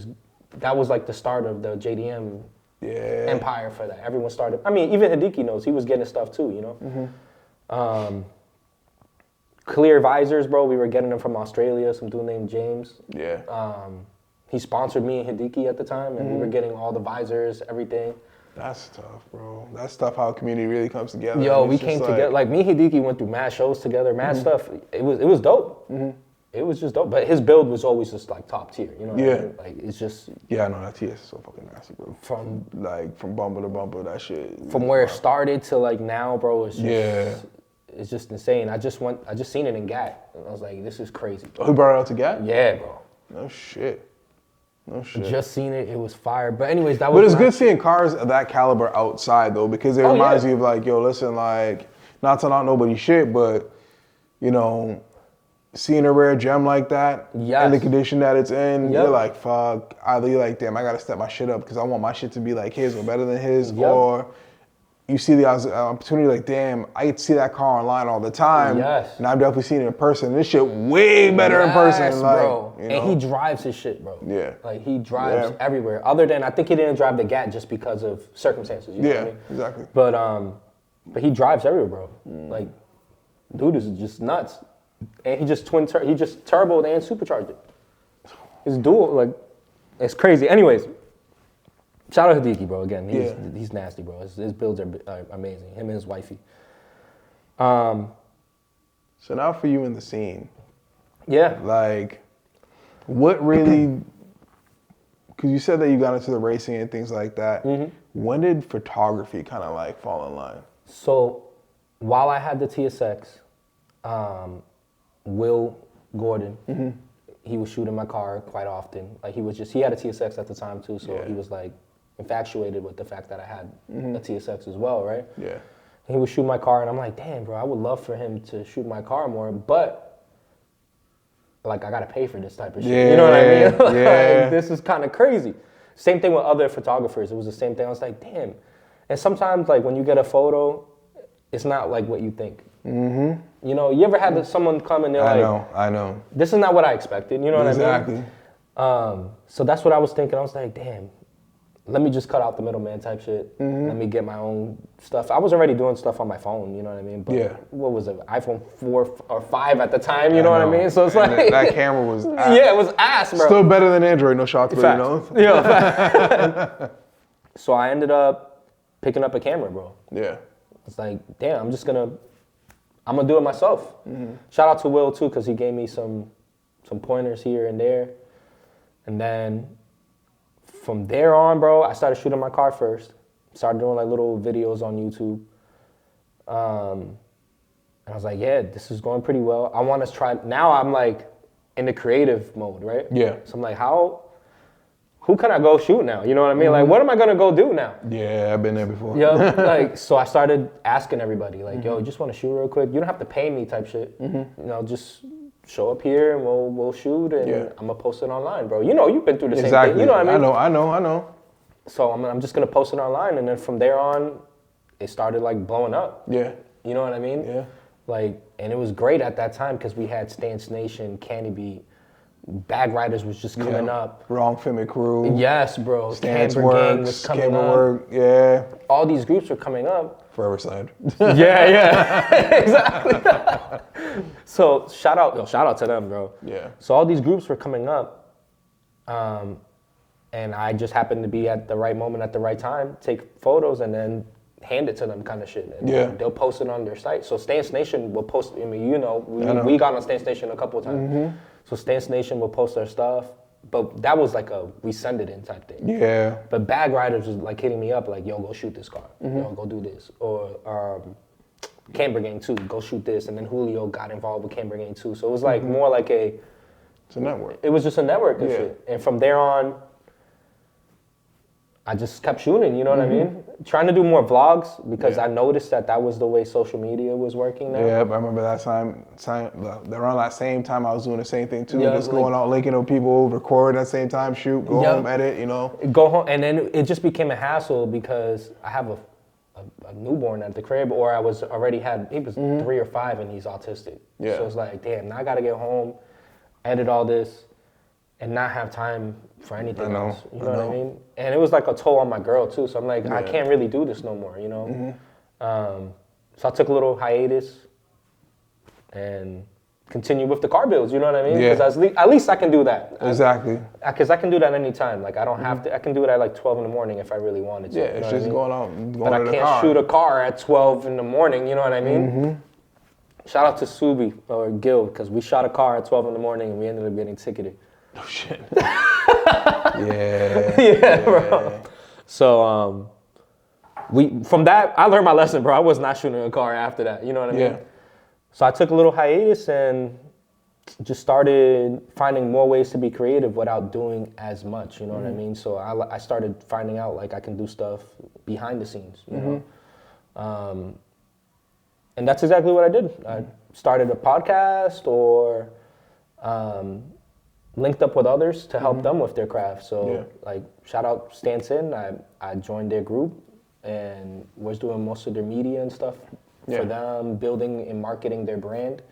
[SPEAKER 2] that was like the start of the JDM empire for that. Everyone started. I mean, even Hideki knows he was getting stuff too. Clear visors, bro. We were getting them from Australia. Some dude named James.
[SPEAKER 1] Yeah.
[SPEAKER 2] He sponsored me and Hideki at the time, and we were getting all the visors, everything.
[SPEAKER 1] That's tough, bro. That's tough how a community really comes together.
[SPEAKER 2] Yo, we came together. Like me and Hideki went through mad shows together, mad stuff. It was dope. It was just dope. But his build was always just like top tier. You know what I mean? Like it's just.
[SPEAKER 1] Yeah, I know that TS is so fucking nasty, bro. From bumper to bumper, that shit.
[SPEAKER 2] From where it started to like now, bro, it's just. It's just insane. I just seen it in GAT. And I was like, this is crazy.
[SPEAKER 1] Oh, he brought it out to GAT?
[SPEAKER 2] Yeah, bro.
[SPEAKER 1] No shit.
[SPEAKER 2] Just seen it. It was fire. But anyways, that was.
[SPEAKER 1] But it's good seeing cars of that caliber outside though, because it reminds you of like, yo, listen, like, not to knock nobody's shit, but seeing a rare gem like that in the condition that it's in, you're like, fuck. Either you're like, damn, I gotta step my shit up because I want my shit to be like his or better than his, or you see the opportunity like, damn, I get to see that car online all the time.
[SPEAKER 2] Yes.
[SPEAKER 1] And I've definitely seen it in person. This shit way better in person. Like,
[SPEAKER 2] bro. And he drives his shit, bro.
[SPEAKER 1] Yeah.
[SPEAKER 2] Like he drives everywhere. Other than, I think he didn't drive the GAT just because of circumstances. You know what I mean?
[SPEAKER 1] Exactly.
[SPEAKER 2] But he drives everywhere, bro. Like, dude is just nuts. And he just turboed and supercharged it. His dual, like, it's crazy. Anyways. Shout out Hideki, bro. Again, he's nasty, bro. His builds are amazing. Him and his wifey.
[SPEAKER 1] So now for you in the scene.
[SPEAKER 2] Yeah.
[SPEAKER 1] Like, what really, because you said that you got into the racing and things like that. When did photography kind of like fall in line? So
[SPEAKER 2] while I had the TSX, Will Gordon, he was shooting my car quite often. Like he had a TSX at the time too, so he was like, infatuated with the fact that I had a TSX as well, right?
[SPEAKER 1] Yeah.
[SPEAKER 2] He would shoot my car, and I'm like, damn, bro, I would love for him to shoot my car more, but like I gotta pay for this type of shit.
[SPEAKER 1] Yeah,
[SPEAKER 2] you know what I mean?
[SPEAKER 1] Yeah.
[SPEAKER 2] Like, this is kind of crazy. Same thing with other photographers. It was the same thing. I was like, damn. And sometimes, like, when you get a photo, it's not like what you think. Mm-hmm. You know, you ever had someone come and they're
[SPEAKER 1] I know.
[SPEAKER 2] This is not what I expected. You know what I mean?
[SPEAKER 1] Exactly.
[SPEAKER 2] So that's what I was thinking. I was like, damn, let me just cut out the middleman type shit. Mm-hmm. Let me get my own stuff. I was already doing stuff on my phone, you know what I mean? But what was it? iPhone 4 or 5 at the time, you know what I mean? So it's
[SPEAKER 1] and
[SPEAKER 2] like...
[SPEAKER 1] that camera was ass.
[SPEAKER 2] Yeah, it was ass, bro.
[SPEAKER 1] Still better than Android, no shots, but you know?
[SPEAKER 2] Yeah. So I ended up picking up a camera, bro.
[SPEAKER 1] Yeah.
[SPEAKER 2] It's like, damn, I'm gonna do it myself. Mm-hmm. Shout out to Will too, because he gave me some pointers here and there. And then from there on, bro, I started shooting my car first. Started doing like little videos on YouTube. And I was like, yeah, this is going pretty well. I want to try. Now I'm like in the creative mode, right?
[SPEAKER 1] Yeah.
[SPEAKER 2] So I'm like, who can I go shoot now? You know what I mean? Mm-hmm. Like, what am I gonna go do now?
[SPEAKER 1] Yeah, I've been there before.
[SPEAKER 2] Yeah, like, so I started asking everybody, like, yo, you just want to shoot real quick? You don't have to pay me type shit. Mm-hmm. You know, just show up here and we'll shoot and I'm gonna post it online, bro. You know, you've been through the same thing. You know what I mean?
[SPEAKER 1] I know. So
[SPEAKER 2] I'm just gonna post it online, and then from there on, it started like blowing up.
[SPEAKER 1] Yeah.
[SPEAKER 2] You know what I mean?
[SPEAKER 1] Yeah.
[SPEAKER 2] Like, and it was great at that time because we had Stance Nation, Candy Beat, Bag Riders was just coming up.
[SPEAKER 1] Wrong Fimmy Crew.
[SPEAKER 2] Yes, bro.
[SPEAKER 1] Stance
[SPEAKER 2] Camber Gang was coming up.
[SPEAKER 1] Work. Yeah.
[SPEAKER 2] All these groups were coming up.
[SPEAKER 1] Forever Side.
[SPEAKER 2] Yeah. Exactly. So shout out to them, bro.
[SPEAKER 1] Yeah.
[SPEAKER 2] So all these groups were coming up, and I just happened to be at the right moment at the right time, take photos, and then hand it to them, kind of shit. And they'll post it on their site. So Stance Nation will post. I mean, we got on Stance Nation a couple of times. Mm-hmm. So Stance Nation will post their stuff, but that was like we send it in type thing.
[SPEAKER 1] Yeah.
[SPEAKER 2] But Bag Riders was like hitting me up, like, yo, go shoot this car. Mm-hmm. Yo, go do this. Or Camber Gang too, go shoot this. And then Julio got involved with Camber Gang too. So it was like more like it's
[SPEAKER 1] a network.
[SPEAKER 2] It was just a network of shit. And from there on, I just kept shooting, you know what I mean? Trying to do more vlogs because I noticed that was the way social media was working now.
[SPEAKER 1] Yeah, I remember that time around that same time I was doing the same thing too.
[SPEAKER 2] Yeah,
[SPEAKER 1] just going out, linking up people, record at the same time, shoot, go home, edit, you know.
[SPEAKER 2] Go home, and then it just became a hassle because I have a newborn at the crib, or he was 3 or 5 and he's autistic.
[SPEAKER 1] Yeah.
[SPEAKER 2] So it's like, damn, now I gotta get home, edit all this, and not have time for anything else. You know what I mean? And it was like a toll on my girl too. So I'm like, I can't really do this no more, you know? So I took a little hiatus and continued with the car builds, you know what I mean?
[SPEAKER 1] Yeah.
[SPEAKER 2] Because at least I can do that.
[SPEAKER 1] Exactly.
[SPEAKER 2] Because I can do that anytime. Like, I don't have to, I can do it at like 12 in the morning if I really wanted to.
[SPEAKER 1] Yeah,
[SPEAKER 2] you know
[SPEAKER 1] it's just going out,
[SPEAKER 2] but I can't shoot a car at 12 in the morning, you know what I mean? Shout out to Subi or Gil, because we shot a car at 12 in the morning and we ended up getting ticketed.
[SPEAKER 1] Oh shit.
[SPEAKER 2] Yeah, bro. So from that I learned my lesson, bro. I was not shooting a car after that. You know what I mean?
[SPEAKER 1] Yeah.
[SPEAKER 2] So I took a little hiatus and just started finding more ways to be creative without doing as much. You know what I mean? So I started finding out like I can do stuff behind the scenes. You know, and that's exactly what I did. I started a podcast or. Linked up with others to help them with their craft. So like shout out Stance In. I joined their group and was doing most of their media and stuff for them, building and marketing their brand.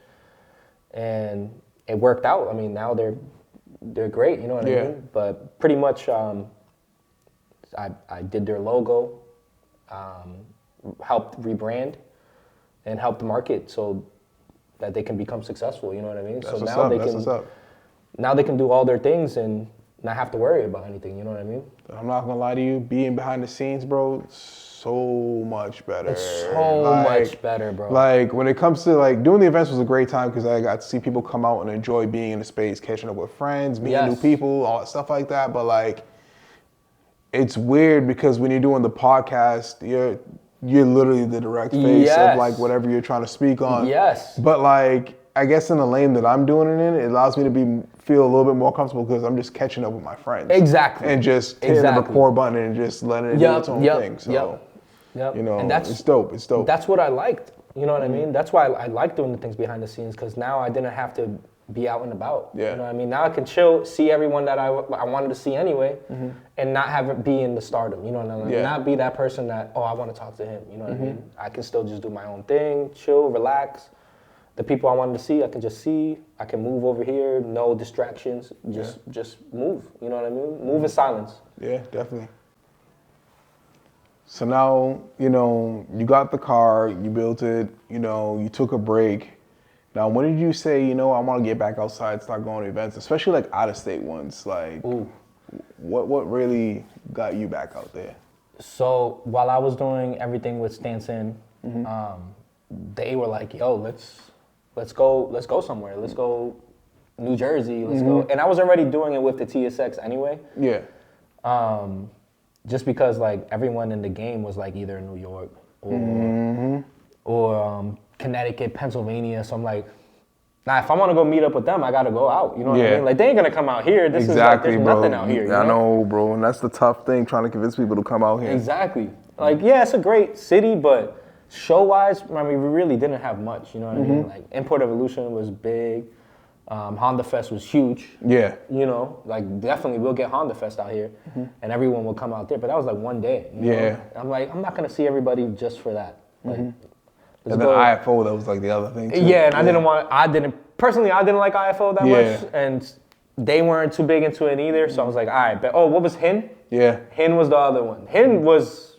[SPEAKER 2] And it worked out. I mean, now they're great, you know what I mean? But pretty much I did their logo, helped rebrand and helped market so that they can become successful, you know what I mean?
[SPEAKER 1] That's
[SPEAKER 2] so now they can Now they can do all their things and not have to worry about anything, you know what I mean?
[SPEAKER 1] I'm not gonna lie to you, being behind the scenes, bro, so much better.
[SPEAKER 2] It's so much better, bro.
[SPEAKER 1] Like, when it comes to, like, doing the events was a great time because I got to see people come out and enjoy being in the space, catching up with friends, meeting new people, all that stuff like that. But, like, it's weird because when you're doing the podcast, you're literally the direct face of, like, whatever you're trying to speak on.
[SPEAKER 2] Yes.
[SPEAKER 1] But, like, I guess in the lane that I'm doing it in, it allows me to feel a little bit more comfortable because I'm just catching up with my friends.
[SPEAKER 2] Exactly.
[SPEAKER 1] And just hitting the record button and just letting it do its own thing. So.
[SPEAKER 2] Yep.
[SPEAKER 1] You know,
[SPEAKER 2] and
[SPEAKER 1] it's dope. It's dope.
[SPEAKER 2] That's what I liked. You know what I mean? That's why I like doing the things behind the scenes, because now I didn't have to be out and about.
[SPEAKER 1] Yeah.
[SPEAKER 2] You know what I mean? Now I can chill, see everyone that I wanted to see anyway, and not have it be in the stardom. You know what I mean? Not be that person that, I want to talk to him. You know what I mean? I can still just do my own thing, chill, relax. The people I wanted to see, I can just see. I can move over here, no distractions. Just move. You know what I mean? Move in silence.
[SPEAKER 1] Yeah, definitely. So now, you know, you got the car, you built it, you know, you took a break. Now, when did you say, you know, I want to get back outside, start going to events, especially like out-of-state ones? Like, what really got you back out there?
[SPEAKER 2] So while I was doing everything with Stanson, they were like, "Yo, let's go somewhere. Let's go New Jersey. Let's go." And I was already doing it with the TSX anyway.
[SPEAKER 1] Yeah.
[SPEAKER 2] Just because like everyone in the game was like either in New York or Connecticut, Pennsylvania. So I'm like, nah, if I want to go meet up with them, I got to go out. You know what I mean? Like, they ain't going to come out here. This is like, there's nothing out here.
[SPEAKER 1] I know, bro. And that's the tough thing, trying to convince people to come out here.
[SPEAKER 2] Exactly. Like, yeah, it's a great city, but show-wise, I mean, we really didn't have much. You know what I mean? Like, Import Evolution was big. Honda Fest was huge.
[SPEAKER 1] Yeah.
[SPEAKER 2] You know, like, definitely we'll get Honda Fest out here, and everyone will come out there. But that was like one day. You know? I'm like, I'm not going to see everybody just for that. Like,
[SPEAKER 1] and then IFO, that was like the other thing too.
[SPEAKER 2] Yeah, and I didn't like IFO that much, and they weren't too big into it either, so I was like, all right, but what was Hin?
[SPEAKER 1] Yeah.
[SPEAKER 2] Hin was the other one. Hin was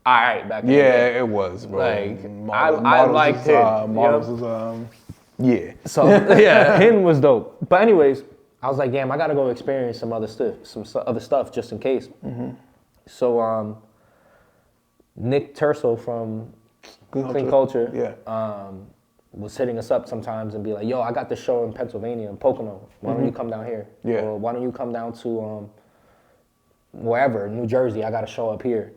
[SPEAKER 2] all right back then.
[SPEAKER 1] Yeah, it was, bro.
[SPEAKER 2] Like, I liked Hin.
[SPEAKER 1] Models was, yeah.
[SPEAKER 2] So, yeah, Hin was dope. But anyways, I was like, damn, I gotta go experience some other stuff just in case. So, Nick Terso from Clean Culture was hitting us up sometimes and be like, yo, I got this show in Pennsylvania, in Pocono. Why don't you come down here?
[SPEAKER 1] Yeah.
[SPEAKER 2] Or why don't you come down to wherever, New Jersey, I got a show up here.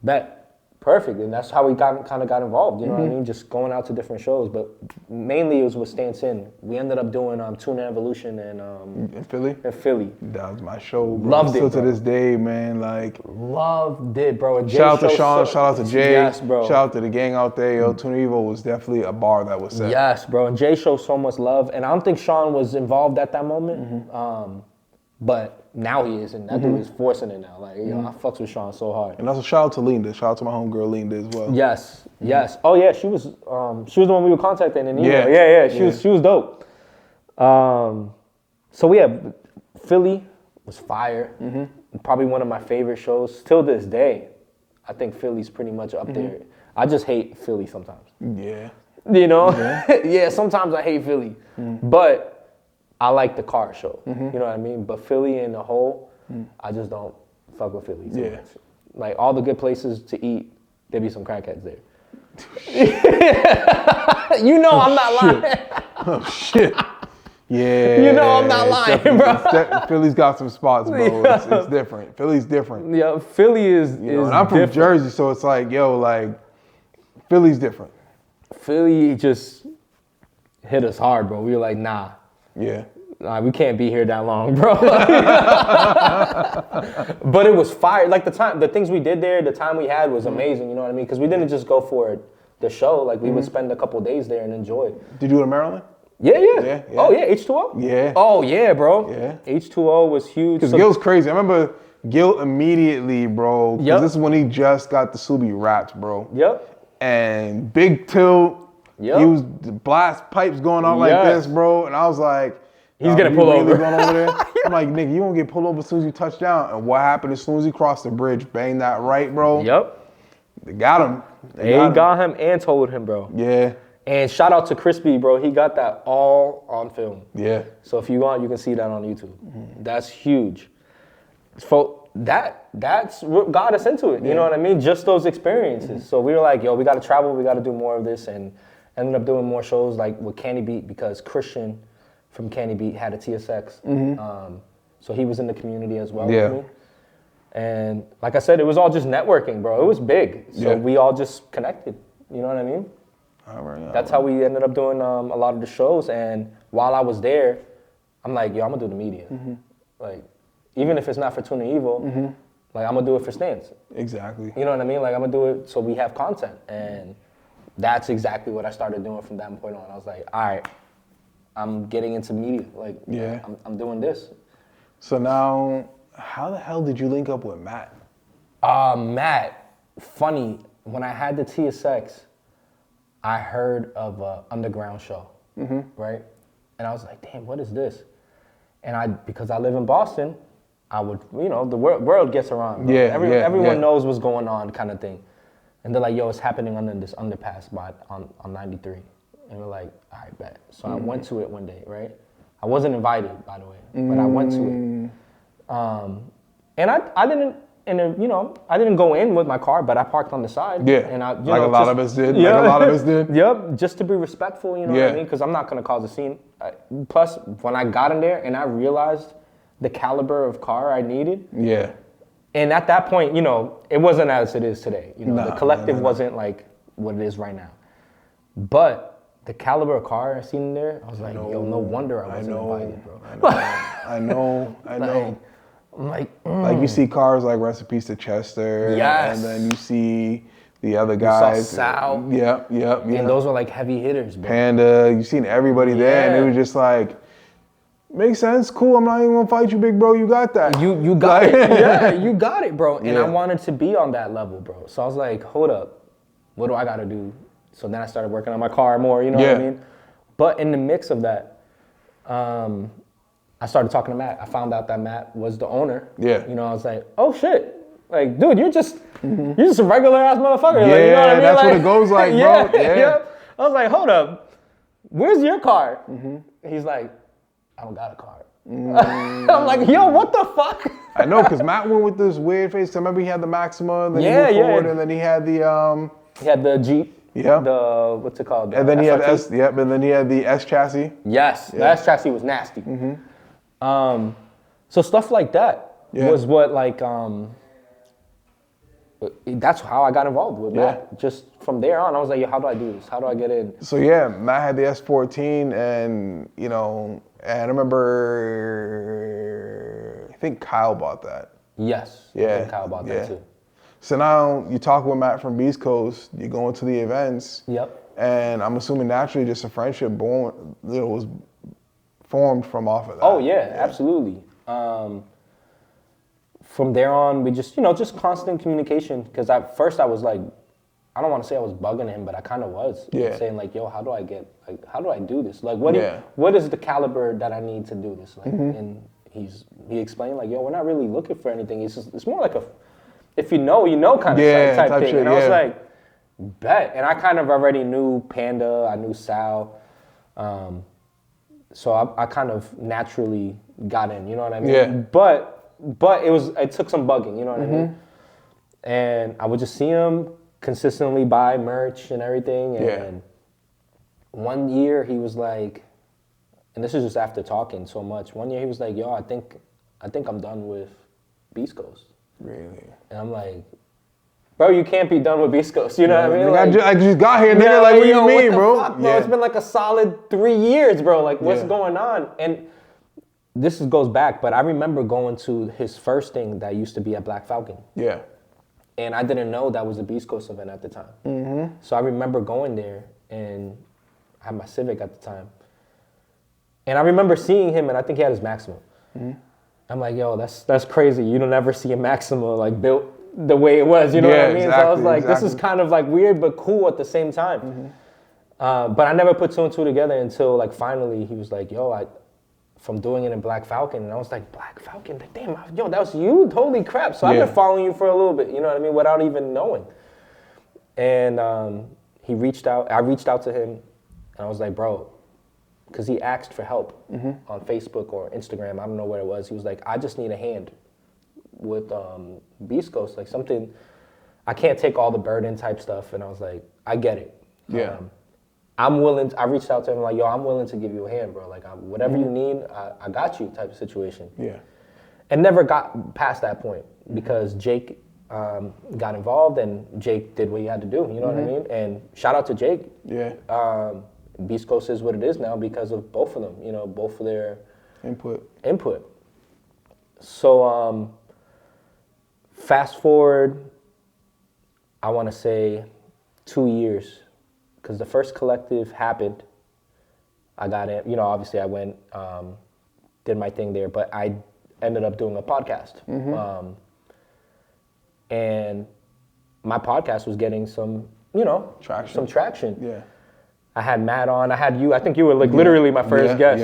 [SPEAKER 2] Bet. Perfect. And that's how we kind of got involved, you know what I mean? Just going out to different shows. But mainly it was with Stan Sin. We ended up doing Tuna Evolution in
[SPEAKER 1] Philly?
[SPEAKER 2] In Philly.
[SPEAKER 1] That was my show, bro.
[SPEAKER 2] Loved
[SPEAKER 1] Still
[SPEAKER 2] it, bro.
[SPEAKER 1] to this day, man. Like,
[SPEAKER 2] loved it, bro. And
[SPEAKER 1] shout out to Sean, shout out to Jay.
[SPEAKER 2] Yes, bro.
[SPEAKER 1] Shout out to the gang out there. Yo, Tuna Evo was definitely a bar that was set.
[SPEAKER 2] Yes, bro. And Jay showed so much love. And I don't think Sean was involved at that moment. But now he is, and that dude is forcing it now. Like, yo, I fucks with Sean so hard.
[SPEAKER 1] And also shout out to Linda. Shout out to my homegirl Linda as well.
[SPEAKER 2] Yes, yes. Oh yeah, she was the one we were contacting in email. Yeah. She was dope. So yeah, Philly was fire. Probably one of my favorite shows. Till this day, I think Philly's pretty much up there. I just hate Philly sometimes.
[SPEAKER 1] Yeah.
[SPEAKER 2] You know? Yeah, sometimes I hate Philly. But I like the car show. You know what I mean? But Philly in the whole, I just don't fuck with Philly too much. Like, all the good places to eat, there be some crackheads there. You know I'm not lying.
[SPEAKER 1] Oh, shit. Yeah.
[SPEAKER 2] You know I'm not lying, bro.
[SPEAKER 1] Philly's got some spots, bro. It's different. Philly's different.
[SPEAKER 2] Yeah, Philly is
[SPEAKER 1] and I'm from Jersey, so it's like, yo, like, Philly's different.
[SPEAKER 2] Philly just hit us hard, bro. We were like, nah.
[SPEAKER 1] Yeah.
[SPEAKER 2] Nah, we can't be here that long, bro. But it was fire. Like, the things we did there, the time we had was amazing, you know what I mean? Because we didn't just go for the show. Like, we would spend a couple of days there and enjoy.
[SPEAKER 1] Did you go to Maryland?
[SPEAKER 2] Yeah. Oh, yeah, H2O?
[SPEAKER 1] Yeah.
[SPEAKER 2] Oh, yeah, bro.
[SPEAKER 1] Yeah.
[SPEAKER 2] H2O was huge.
[SPEAKER 1] Because Gil's crazy. I remember Gil immediately, bro. Because this is when he just got the Subi wrapped, bro.
[SPEAKER 2] Yep.
[SPEAKER 1] And big tilt.
[SPEAKER 2] Yep.
[SPEAKER 1] He was blast pipes going on like this, bro. And I was like,
[SPEAKER 2] he's gonna pull over.
[SPEAKER 1] Going over there? I'm like, nigga, you won't get pulled over as soon as you touch down. And what happened as soon as he crossed the bridge, bang that right, bro.
[SPEAKER 2] Yep.
[SPEAKER 1] They got him.
[SPEAKER 2] They got him and told him, bro.
[SPEAKER 1] Yeah.
[SPEAKER 2] And shout out to Crispy, bro. He got that all on film.
[SPEAKER 1] Yeah.
[SPEAKER 2] So if you want, you can see that on YouTube. That's huge. So that's what got us into it. You know what I mean? Just those experiences. So we were like, yo, we got to travel. We got to do more of this. And ended up doing more shows like with Candy Beat, because Christian from Candy Beat had a TSX. So he was in the community as well with me. And like I said, it was all just networking, bro. It was big. So we all just connected. You know what I mean?
[SPEAKER 1] All right.
[SPEAKER 2] That's how we ended up doing a lot of the shows. And while I was there, I'm like, yo, I'm going to do the media. Like, even if it's not for Tuna Evil, Like, I'm going to do it for stands.
[SPEAKER 1] Exactly.
[SPEAKER 2] You know what I mean? Like, I'm going to do it so we have content. And that's exactly what I started doing from that point on. I was like, all right, I'm getting into media. Like, I'm doing this.
[SPEAKER 1] So now, how the hell did you link up with Matt?
[SPEAKER 2] Matt, funny, when I had the TSX, I heard of an underground show, right? And I was like, damn, what is this? And because I live in Boston, I would, the world gets around. Bro. Everyone knows what's going on kind of thing. And they're like, yo, it's happening under this underpass on 93. And we're like, all right, bet. So I went to it one day, right? I wasn't invited, by the way, but I went to it. And I didn't go in with my car, but I parked on the side.
[SPEAKER 1] Yeah,
[SPEAKER 2] and
[SPEAKER 1] a lot of us did. Yeah. Like a lot of us did.
[SPEAKER 2] Yep, just to be respectful, you know what I mean? Because I'm not going to cause a scene. Plus, when I got in there and I realized the caliber of car I needed.
[SPEAKER 1] Yeah.
[SPEAKER 2] And at that point, it wasn't as it is today. The collective wasn't like what it is right now. But the caliber of car I seen in there, I was like, yo, no wonder I wasn't invited, bro.
[SPEAKER 1] I know.
[SPEAKER 2] I'm like,
[SPEAKER 1] like you see cars like Recipes to Chester.
[SPEAKER 2] Yes.
[SPEAKER 1] And then you see the other guys.
[SPEAKER 2] You saw Sal.
[SPEAKER 1] Yep.
[SPEAKER 2] And those were like heavy hitters, bro.
[SPEAKER 1] Panda. You've seen everybody there, and it was just like, makes sense, cool. I'm not even gonna fight you, big bro. You got that.
[SPEAKER 2] You got it. Yeah, you got it, bro. And I wanted to be on that level, bro. So I was like, hold up, what do I gotta do? So then I started working on my car more. You know what I mean? But in the mix of that, I started talking to Matt. I found out that Matt was the owner. Yeah. I was like, oh shit. Like, dude, you're just a regular ass motherfucker.
[SPEAKER 1] Yeah,
[SPEAKER 2] like, you know what I mean?
[SPEAKER 1] That's what it goes like, bro. Yeah.
[SPEAKER 2] I was like, hold up, where's your car? He's like, I don't got a car. I'm like, yo, what the fuck?
[SPEAKER 1] I know, because Matt went with this weird face. I remember he had the Maxima, then he moved forward, and then he had the
[SPEAKER 2] He had the Jeep.
[SPEAKER 1] Yeah.
[SPEAKER 2] The what's it called?
[SPEAKER 1] And then he had the S. Yep. And then he had the S chassis.
[SPEAKER 2] Yes, the S chassis was nasty. So stuff like that was what that's how I got involved with Matt. Just from there on, I was like, yo, how do I do this? How do I get in?
[SPEAKER 1] So Matt had the S14, and and I remember, I think Kyle bought that.
[SPEAKER 2] Yes. Yeah. I think Kyle bought that too.
[SPEAKER 1] So now you talk with Matt from Beast Coast, you go into the events.
[SPEAKER 2] Yep.
[SPEAKER 1] And I'm assuming naturally just a friendship was formed from off of that.
[SPEAKER 2] Oh yeah. Absolutely. From there on, we just constant communication. Because at first I was like, I don't want to say I was bugging him, but I kind of was.
[SPEAKER 1] Yeah.
[SPEAKER 2] Saying like, yo, how do I do this? Like, what is the caliber that I need to do this? Like, and he explained like, yo, we're not really looking for anything. It's more like if you know kind of type thing. And I was like, bet. And I kind of already knew Panda, I knew Sal. So I kind of naturally got in, you know what I mean?
[SPEAKER 1] Yeah.
[SPEAKER 2] But it took some bugging, you know what I mean? And I would just see him consistently buy merch and everything. And one year he was like, and this is just after talking so much, one year he was like, yo, I think I'm done with Beast Coast.
[SPEAKER 1] Really?
[SPEAKER 2] And I'm like, bro, you can't be done with Beast Coast. You know what I mean?
[SPEAKER 1] Like, I just got here, nigga. Like, what do you mean, bro?
[SPEAKER 2] Fuck, bro? It's been like a solid 3 years, bro. Like, what's going on? And this goes back, but I remember going to his first thing that used to be at Black Falcon.
[SPEAKER 1] Yeah.
[SPEAKER 2] And I didn't know that was a Beast Coast event at the time. So I remember going there, and I had my Civic at the time. And I remember seeing him, and I think he had his Maxima. I'm like, yo, that's crazy. You don't ever see a Maxima like built the way it was, you know what I mean?
[SPEAKER 1] Exactly,
[SPEAKER 2] so I was like, this is kind of like weird but cool at the same time. But I never put two and two together until like finally he was like, yo, from doing it in Black Falcon, and I was like, Black Falcon, damn, yo, that was you? Holy crap. So I've been following you for a little bit, you know what I mean, without even knowing. And I reached out to him, and I was like, bro, because he asked for help on Facebook or Instagram, I don't know where it was. He was like, I just need a hand with Beast Coast, like something, I can't take all the burden type stuff. And I was like, I get it.
[SPEAKER 1] Yeah.
[SPEAKER 2] I reached out to him like, yo, I'm willing to give you a hand, bro. Like, whatever you need, I got you type of situation.
[SPEAKER 1] Yeah.
[SPEAKER 2] And never got past that point because Jake got involved, and Jake did what he had to do, you know what I mean? And shout out to Jake.
[SPEAKER 1] Yeah.
[SPEAKER 2] Beast Coast is what it is now because of both of them, you know, both of their
[SPEAKER 1] input.
[SPEAKER 2] So Fast forward, I want to say 2 years, because the first collective happened. I got it. You know, obviously I went, did my thing there, but I ended up doing a podcast. And my podcast was getting some, you know, some traction.
[SPEAKER 1] Yeah.
[SPEAKER 2] I had Matt on. I had you. I think you were like literally my first guest.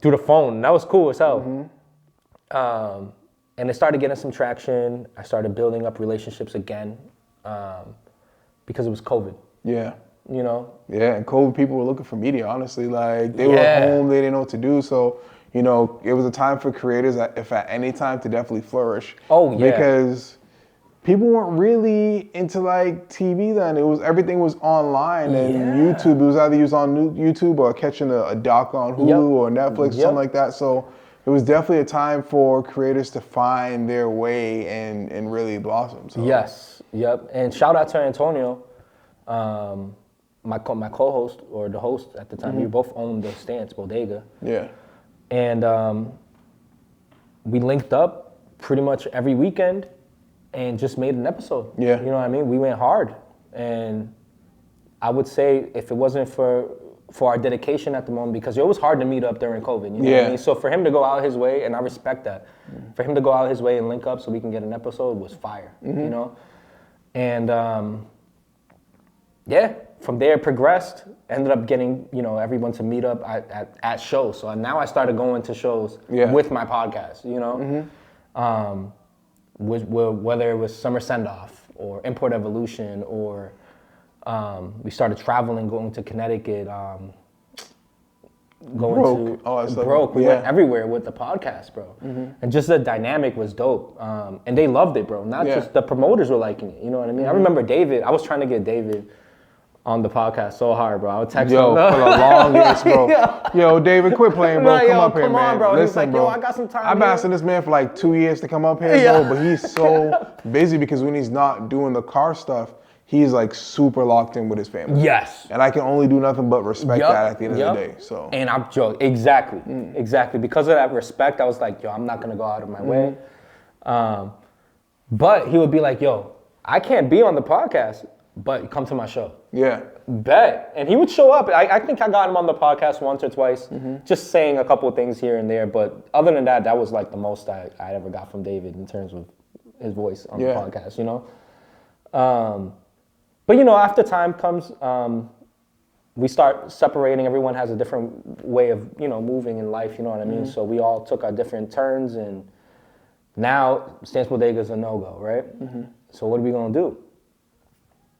[SPEAKER 2] Through the phone. That was cool as hell. And it started getting some traction. I started building up relationships again because it was COVID.
[SPEAKER 1] Yeah.
[SPEAKER 2] You know?
[SPEAKER 1] Yeah, and COVID people were looking for media, honestly. Like, they were home, they didn't know what to do. So, you know, it was a time for creators, if at any time, to definitely flourish.
[SPEAKER 2] Oh, yeah.
[SPEAKER 1] Because people weren't really into, like, TV then. Everything was online and YouTube. It was either used on YouTube or catching a doc on Hulu or Netflix or something like that. So it was definitely a time for creators to find their way and really blossom. So.
[SPEAKER 2] Yes, and shout out to Antonio. My co-host, or the host at the time, we both owned the Stance Bodega.
[SPEAKER 1] Yeah.
[SPEAKER 2] And we linked up pretty much every weekend and just made an episode.
[SPEAKER 1] Yeah.
[SPEAKER 2] You know what I mean? We went hard. And I would say if it wasn't for our dedication at the moment, because it was hard to meet up during COVID, you know what I mean? So for him to go out his way, and I respect that, for him to go out his way and link up so we can get an episode was fire, you know? And from there it progressed, ended up getting, you know, everyone to meet up at shows. So now I started going to shows with my podcast, you know? Whether it was Summer Send-Off or Import Evolution, or we started traveling, going to Connecticut, Broke. We went everywhere with the podcast, bro. And just the dynamic was dope. And they loved it, bro. Not just the promoters were liking it, you know what I mean? I remember David, I was trying to get David on the podcast so hard, bro. I would text him.
[SPEAKER 1] For the longest, bro. Yo, David, quit playing, bro. Come up here, man.
[SPEAKER 2] On, bro.
[SPEAKER 1] Listen,
[SPEAKER 2] he was like, yo, I got some time.
[SPEAKER 1] I've been asking this man for like 2 years to come up here, bro, but he's so busy because when he's not doing the car stuff, he's like super locked in with his family.
[SPEAKER 2] Yes.
[SPEAKER 1] And I can only do nothing but respect that at the end of the day. So.
[SPEAKER 2] And I'm joking. Exactly. Because of that respect, I was like, yo, I'm not gonna go out of my way. But he would be like, yo, I can't be on the podcast, but come to my show.
[SPEAKER 1] Yeah.
[SPEAKER 2] Bet. And he would show up. I think I got him on the podcast once or twice, just saying a couple of things here and there. But other than that, that was like the most I ever got from David in terms of his voice on the podcast, you know? But, you know, after time comes, we start separating. Everyone has a different way of, you know, moving in life, you know what I mean? So we all took our different turns, and now Stance Bodega is a no-go, right? So what are we going to do?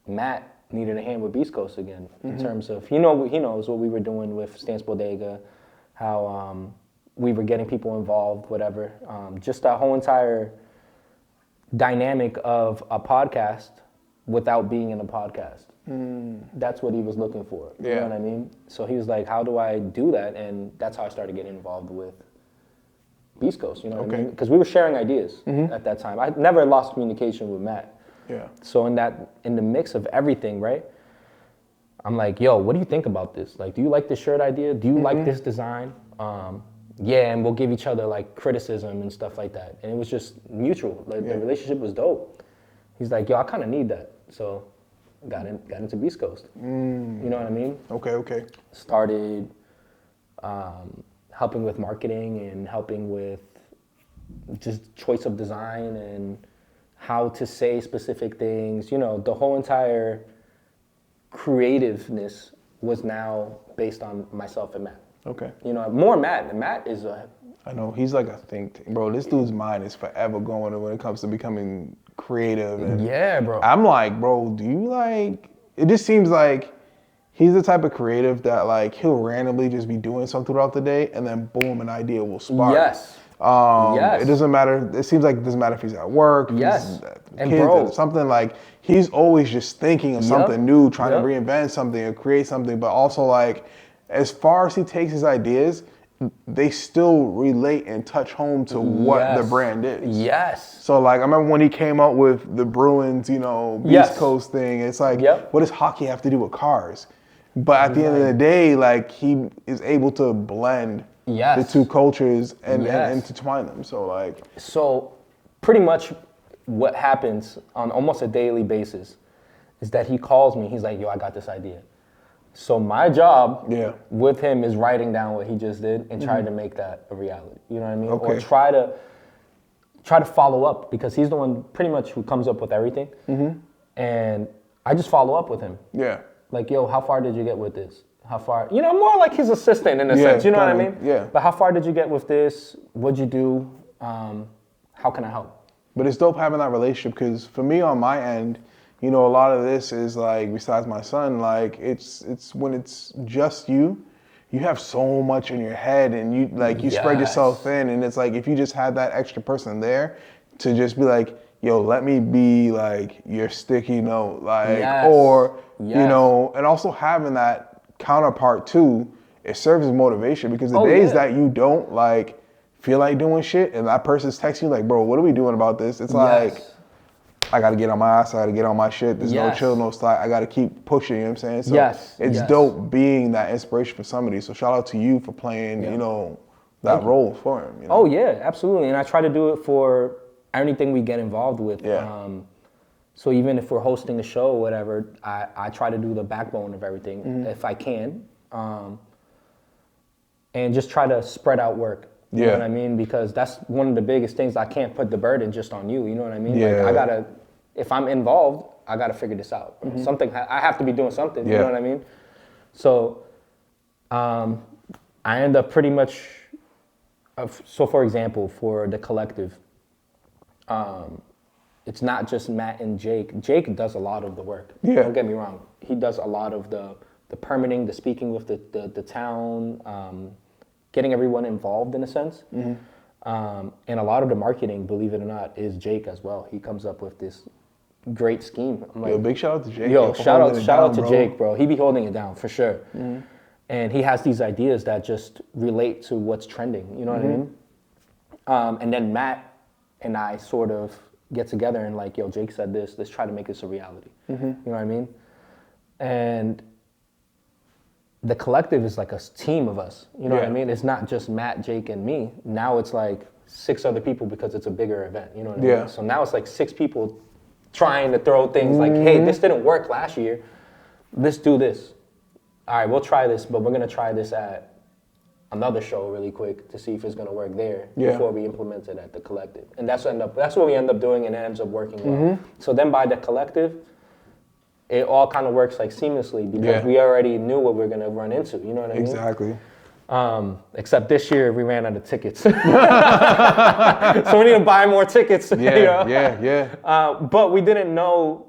[SPEAKER 2] Matt needed a hand with Beast Coast again in terms of, he knows what we were doing with Stance Bodega, how we were getting people involved, whatever. Just that whole entire dynamic of a podcast without being in a podcast. That's what he was looking for. You know what I mean? So he was like, how do I do that? And that's how I started getting involved with Beast Coast, you know what I mean? Because we were sharing ideas at that time. I never lost communication with Matt.
[SPEAKER 1] Yeah.
[SPEAKER 2] So in the mix of everything, right? I'm like, yo, what do you think about this? Like, do you like this shirt idea? Do you like this design? And we'll give each other like criticism and stuff like that. And it was just mutual. Like the relationship was dope. He's like, yo, I kind of need that. So got into Beast Coast. You know what I mean?
[SPEAKER 1] Okay.
[SPEAKER 2] Started helping with marketing and helping with just choice of design and how to say specific things. You know, the whole entire creativeness was now based on myself and Matt.
[SPEAKER 1] Okay.
[SPEAKER 2] You know, more Matt. Matt is a...
[SPEAKER 1] I know, he's like a think tank. Bro, this dude's mind is forever going when it comes to becoming creative. And
[SPEAKER 2] yeah, bro.
[SPEAKER 1] I'm like, bro, do you like... It just seems like he's the type of creative that like he'll randomly just be doing something throughout the day and then boom, an idea will spark.
[SPEAKER 2] Yes.
[SPEAKER 1] It doesn't matter. It seems like it doesn't matter if he's at work,
[SPEAKER 2] yes,
[SPEAKER 1] and bro, something like he's always just thinking of something new, trying to reinvent something or create something. But also like, as far as he takes his ideas, they still relate and touch home to what the brand is. Yes. So like, I remember when he came out with the Bruins, you know, Beast Coast thing. It's like, what does hockey have to do with cars? But at the end of the day, like he is able to blend the two cultures and intertwine them. So like,
[SPEAKER 2] pretty much what happens on almost a daily basis is that he calls me. He's like, yo, I got this idea. So my job with him is writing down what he just did and trying to make that a reality. You know what I mean? Okay. Or try to follow up, because he's the one pretty much who comes up with everything. And I just follow up with him. Yeah. Like, yo, how far did you get with this? How far? You know, more like his assistant in a sense. You know what I mean? Yeah. But how far did you get with this? What'd you do? How can I help?
[SPEAKER 1] But it's dope having that relationship, because for me on my end, you know, a lot of this is like, besides my son, like it's when it's just you have so much in your head, and you like you spread yourself thin, and it's like if you just had that extra person there to just be like, yo, let me be like your sticky note, like, or you know, and also having that counterpart too, it serves as motivation, because the days that you don't like feel like doing shit and that person's texting you like, bro, what are we doing about this? It's like, I got to get on my ass. I got to get on my shit. There's no chill, no slack. I got to keep pushing, you know what I'm saying? So it's dope being that inspiration for somebody. So shout out to you for playing, you know, that role for him. You know?
[SPEAKER 2] Oh, yeah, absolutely. And I try to do it for anything we get involved with. So even if we're hosting a show or whatever, I try to do the backbone of everything if I can. And just try to spread out work. You know what I mean? Because that's one of the biggest things. I can't put the burden just on you. You know what I mean? Like I gotta, if I'm involved, I gotta figure this out. Something, I have to be doing something. You know what I mean? So, I end up pretty much. So for example, for the collective, it's not just Matt and Jake. Jake does a lot of the work. Don't get me wrong. He does a lot of the permitting, the speaking with the town. Getting everyone involved in a sense. And a lot of the marketing, believe it or not, is Jake as well. He comes up with this great scheme. I'm like,
[SPEAKER 1] yo, big shout out to Jake.
[SPEAKER 2] Yo, shout out to Jake, bro. He be holding it down for sure. And he has these ideas that just relate to what's trending. You know what I mean? And then Matt and I sort of get together and like, yo, Jake said this. Let's try to make this a reality. You know what I mean? And the collective is like a team of us. You know what I mean? It's not just Matt, Jake, and me. Now it's like 6 other people because it's a bigger event. You know what I mean? So now it's like 6 people trying to throw things like, hey, this didn't work last year. Let's do this. All right, we'll try this, but we're going to try this at another show really quick to see if it's going to work there before we implement it at the collective. And that's what we end up doing, and it ends up working well. So then by the collective, it all kind of works like seamlessly, because we already knew what we were going to run into. You know what I mean?
[SPEAKER 1] Exactly.
[SPEAKER 2] Except this year we ran out of tickets. So we need to buy more tickets. But we didn't know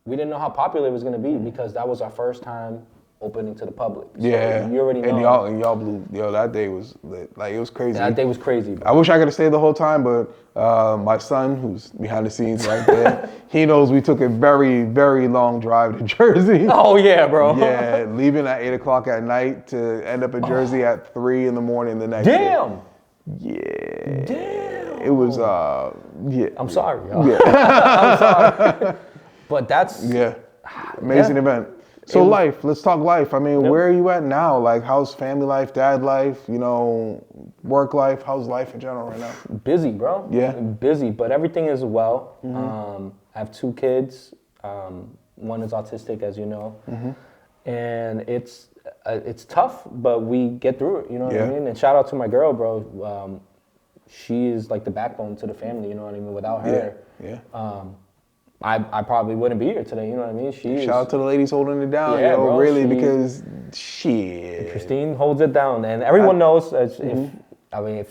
[SPEAKER 2] how popular it was going to be, because that was our first time opening to the public. So you already know.
[SPEAKER 1] And y'all blew, that day was lit. Like, it was crazy.
[SPEAKER 2] That day was crazy, bro.
[SPEAKER 1] I wish I could have stayed the whole time, but my son, who's behind the scenes right there, he knows we took a very, very long drive to Jersey.
[SPEAKER 2] Oh, yeah, bro.
[SPEAKER 1] Yeah, leaving at 8 o'clock at night to end up in Jersey at 3 in the morning the next day. Yeah.
[SPEAKER 2] Damn.
[SPEAKER 1] It was,
[SPEAKER 2] I'm sorry, y'all. I'm sorry. But that's...
[SPEAKER 1] Amazing event. So life, let's talk life. I mean, where are you at now? Like, how's family life, dad life, you know, work life? How's life in general right now?
[SPEAKER 2] Busy, bro.
[SPEAKER 1] Yeah.
[SPEAKER 2] Busy, but everything is well. I have 2 kids. One is autistic, as you know. And it's tough, but we get through it, you know what I mean? And shout out to my girl, bro. She is like the backbone to the family, you know what I mean? Without her, I probably wouldn't be here today, you know what I mean?
[SPEAKER 1] Shout out to the ladies holding it down, bro, really, because shit.
[SPEAKER 2] Christine holds it down, and everyone knows if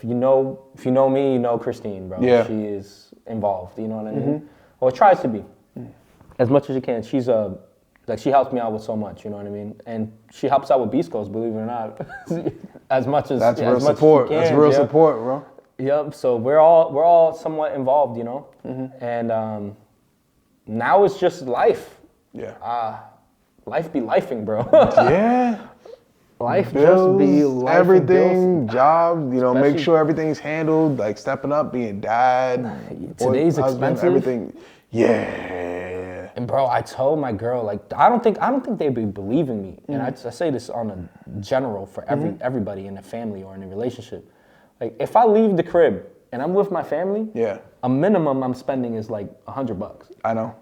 [SPEAKER 2] you know me, you know Christine, bro. She is involved, you know what I mean? Or tries to be, as much as she can. She's like, she helps me out with so much, you know what I mean? And she helps out with Beast Coast, believe it or not, as much as
[SPEAKER 1] that's real
[SPEAKER 2] as
[SPEAKER 1] support.
[SPEAKER 2] Much as
[SPEAKER 1] that's real support, bro.
[SPEAKER 2] Yep. So we're all somewhat involved, you know, and. Now it's just life. Life be lifing, bro. Life
[SPEAKER 1] bills,
[SPEAKER 2] just be life.
[SPEAKER 1] Everything, jobs, you know, make sure everything's handled, like stepping up, being dad.
[SPEAKER 2] Today's expensive.
[SPEAKER 1] Everything. Yeah.
[SPEAKER 2] And bro, I told my girl, like, I don't think they'd be believing me. And I say this on a general for everybody in the family or in a relationship. Like, if I leave the crib and I'm with my family, a minimum I'm spending is like $100.
[SPEAKER 1] I know.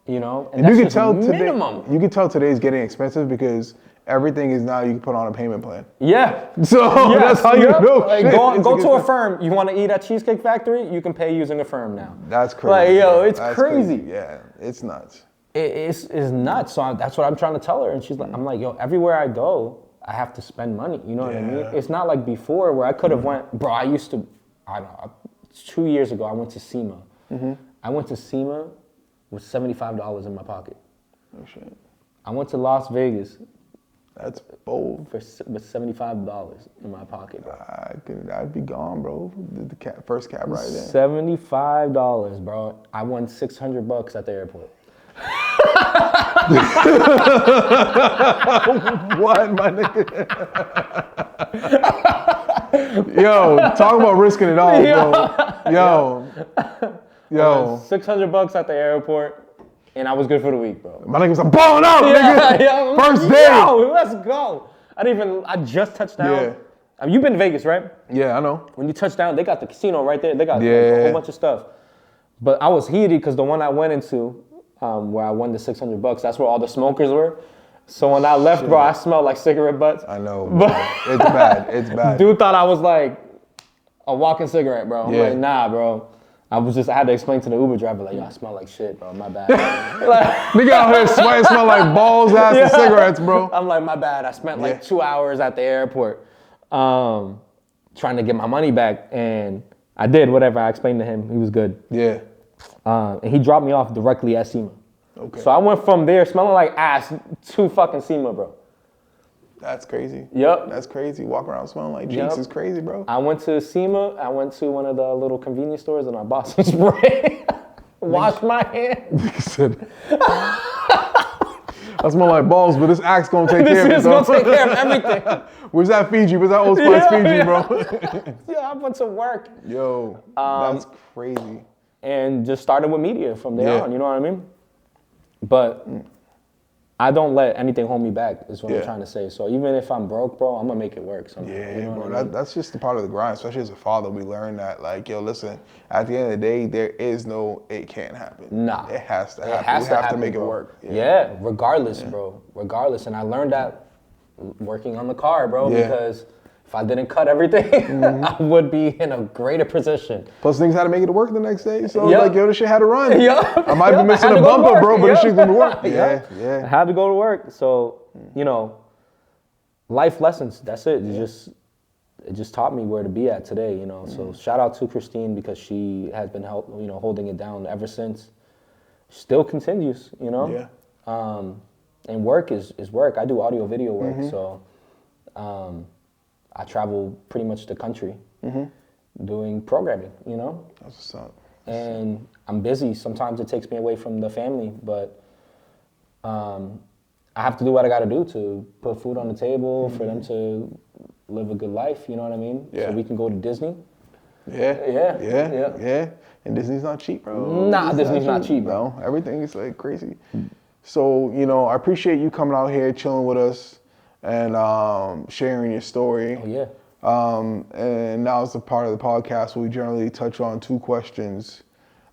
[SPEAKER 2] You know,
[SPEAKER 1] and you can tell
[SPEAKER 2] minimum.
[SPEAKER 1] You can tell today's getting expensive because everything is now you can put on a payment plan.
[SPEAKER 2] Yeah.
[SPEAKER 1] So that's how you know.
[SPEAKER 2] Like, go to Affirm. You want to eat at Cheesecake Factory? You can pay using Affirm now.
[SPEAKER 1] That's crazy.
[SPEAKER 2] Like, yo,
[SPEAKER 1] bro.
[SPEAKER 2] it's
[SPEAKER 1] that's
[SPEAKER 2] crazy.
[SPEAKER 1] Yeah, it's nuts.
[SPEAKER 2] It's nuts. So that's what I'm trying to tell her. And she's like, I'm like, yo, everywhere I go, I have to spend money. You know what I mean? It's not like before where I could have went, bro, I don't know, 2 years ago, I went to SEMA. I went to SEMA with $75 in my pocket.
[SPEAKER 1] Oh, shit.
[SPEAKER 2] I went to Las Vegas.
[SPEAKER 1] That's bold.
[SPEAKER 2] With $75 in my pocket, bro.
[SPEAKER 1] I'd be gone, bro. The first cab ride there.
[SPEAKER 2] $75, bro. I won $600 at the airport.
[SPEAKER 1] What, my nigga? Yo, talk about risking it all, bro. Yo.
[SPEAKER 2] $600 at the airport. And I was good for the week, bro.
[SPEAKER 1] My nigga was like, balling out, nigga. First day.
[SPEAKER 2] Yo, let's go. I just touched down.
[SPEAKER 1] Yeah.
[SPEAKER 2] I mean, you've been to Vegas, right?
[SPEAKER 1] Yeah, I know.
[SPEAKER 2] When you touch down, they got the casino right there. They got like, a whole bunch of stuff. But I was heated because the one I went into, where I won the $600, that's where all the smokers were. So when I left, bro, I smelled like cigarette butts.
[SPEAKER 1] I know, bro. It's bad. It's bad.
[SPEAKER 2] Dude thought I was like a walking cigarette, bro. I'm like, nah, bro. I had to explain to the Uber driver, like, yo, I smell like shit, bro. My bad.
[SPEAKER 1] Nigga out here sweating, smell like balls, ass, and cigarettes, bro.
[SPEAKER 2] I'm like, my bad. I spent like 2 hours at the airport trying to get my money back. And I did whatever. I explained to him. He was good.
[SPEAKER 1] Yeah.
[SPEAKER 2] And he dropped me off directly at SEMA.
[SPEAKER 1] Okay.
[SPEAKER 2] So I went from there smelling like ass to fucking SEMA, bro.
[SPEAKER 1] That's crazy.
[SPEAKER 2] Yep.
[SPEAKER 1] That's crazy. Walk around smelling like Jinx is crazy, bro.
[SPEAKER 2] I went to SEMA. I went to one of the little convenience stores and I bought some spray. Washed my hands.
[SPEAKER 1] I smell like balls, but this Axe gonna take care of it.
[SPEAKER 2] This is gonna take care of everything.
[SPEAKER 1] Where's that Fiji? Where's that Old Spice Fiji, bro?
[SPEAKER 2] Yeah, I went to work.
[SPEAKER 1] Yo, that's crazy.
[SPEAKER 2] And just started with media from there on, you know what I mean? But I don't let anything hold me back, is what I'm trying to say. So even if I'm broke, bro, I'm gonna make it work somehow.
[SPEAKER 1] Yeah,
[SPEAKER 2] you know
[SPEAKER 1] bro,
[SPEAKER 2] what I mean?
[SPEAKER 1] that's just the part of the grind, especially as a father. We learn that, like, yo, listen, at the end of the day, there is no, it can't happen.
[SPEAKER 2] Nah.
[SPEAKER 1] It has to happen.
[SPEAKER 2] It has
[SPEAKER 1] we
[SPEAKER 2] to
[SPEAKER 1] have
[SPEAKER 2] happen,
[SPEAKER 1] to make
[SPEAKER 2] bro.
[SPEAKER 1] it work.
[SPEAKER 2] Yeah, regardless, bro. Regardless. And I learned that working on the car, bro, because if I didn't cut everything, I would be in a greater position.
[SPEAKER 1] Plus, things had to make it to work the next day. So, like, yo, this shit had to run. I might be
[SPEAKER 2] I
[SPEAKER 1] missing
[SPEAKER 2] had
[SPEAKER 1] a
[SPEAKER 2] to go to
[SPEAKER 1] bumper,
[SPEAKER 2] work.
[SPEAKER 1] bro, but this shit's gonna work.
[SPEAKER 2] I had to go to work. So, you know, life lessons, that's it. It just taught me where to be at today, you know. So shout out to Christine because she has been holding it down ever since. Still continues, you know.
[SPEAKER 1] Yeah.
[SPEAKER 2] And work is work. I do audio video work, so I travel pretty much the country doing programming, you know.
[SPEAKER 1] That's what's up.
[SPEAKER 2] And I'm busy. Sometimes it takes me away from the family, but I have to do what I got to do to put food on the table for them to live a good life. You know what I mean?
[SPEAKER 1] Yeah.
[SPEAKER 2] So we can go to Disney.
[SPEAKER 1] Yeah. And Disney's not cheap, bro.
[SPEAKER 2] Nah, Disney's not cheap, bro.
[SPEAKER 1] No, everything is like crazy. So, you know, I appreciate you coming out here, chilling with us, and sharing your story.
[SPEAKER 2] Oh, yeah.
[SPEAKER 1] And now it's a part of the podcast where we generally touch on 2 questions.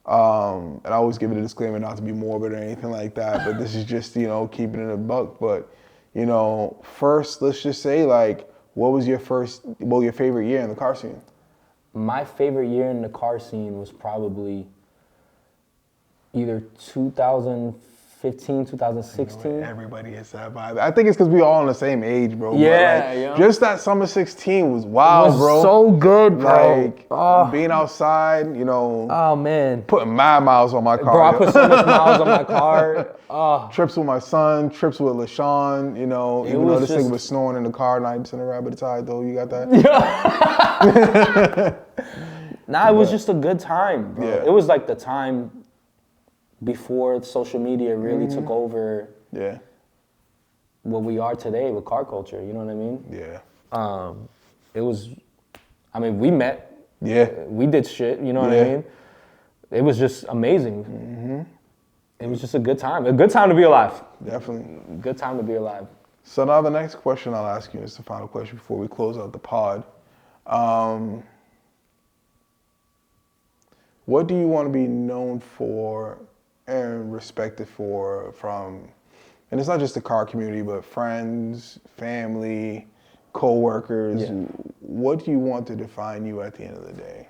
[SPEAKER 1] And I always give it a disclaimer not to be morbid or anything like that, but this is just, you know, keeping it a buck. But, you know, first, let's just say, like, what was your favorite year in the car scene?
[SPEAKER 2] My favorite year in the car scene was probably either 2015, 2016.
[SPEAKER 1] You know, everybody has that vibe. I think it's because we all on the same age, bro.
[SPEAKER 2] Yeah,
[SPEAKER 1] like, just that summer 16 was wild, bro.
[SPEAKER 2] So good, bro.
[SPEAKER 1] Like, being outside, you know.
[SPEAKER 2] Oh, man.
[SPEAKER 1] Putting mad miles on my car.
[SPEAKER 2] Bro, I put so much miles on my car.
[SPEAKER 1] Trips with my son, trips with LaShawn, you know. Even though this nigga was snoring in the car 90% of the ride by the time, though. You got that?
[SPEAKER 2] Nah, it was just a good time, bro.
[SPEAKER 1] Yeah.
[SPEAKER 2] It was like the time before social media really took over what we are today with car culture, you know what I mean?
[SPEAKER 1] Yeah.
[SPEAKER 2] It was, I mean, we met.
[SPEAKER 1] Yeah.
[SPEAKER 2] We did shit, you know what I mean? It was just amazing. It was just a good time. A good time to be alive.
[SPEAKER 1] Definitely.
[SPEAKER 2] Good time to be alive.
[SPEAKER 1] So now the next question I'll ask you is the final question before we close out the pod. What do you want to be known for and respected for from, and it's not just the car community, but friends, family, co-workers? Yeah. What do you want to define you at the end of the day?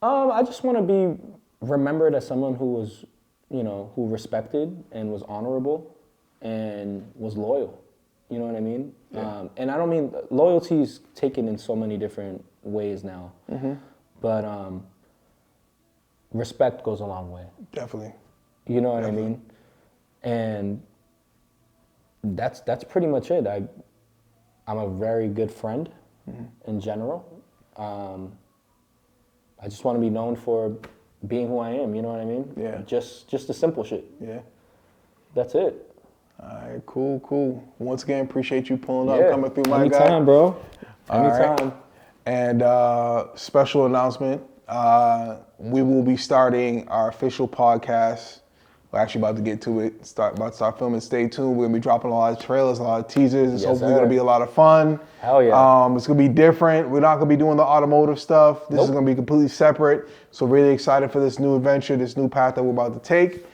[SPEAKER 2] I just want to be remembered as someone who was, who respected and was honorable and was loyal. You know what I mean? Yeah. And I don't mean, loyalty is taken in so many different ways now. Mm-hmm. But respect goes a long way.
[SPEAKER 1] Definitely.
[SPEAKER 2] You know what I mean? And that's pretty much it. I'm a very good friend in general. I just want to be known for being who I am, you know what I mean?
[SPEAKER 1] Yeah.
[SPEAKER 2] Just the simple shit.
[SPEAKER 1] Yeah.
[SPEAKER 2] That's it.
[SPEAKER 1] All right, cool. Once again, appreciate you pulling up, coming through, my guy.
[SPEAKER 2] Anytime, bro.
[SPEAKER 1] Anytime. Right. And special announcement, we will be starting our official podcast. We're actually about to get to it, about to start filming. Stay tuned. We're going to be dropping a lot of trailers, a lot of teasers. It's hopefully going to be a lot of fun.
[SPEAKER 2] Hell yeah.
[SPEAKER 1] It's going to be different. We're not going to be doing the automotive stuff. This is going to be completely separate. So really excited for this new adventure, this new path that we're about to take.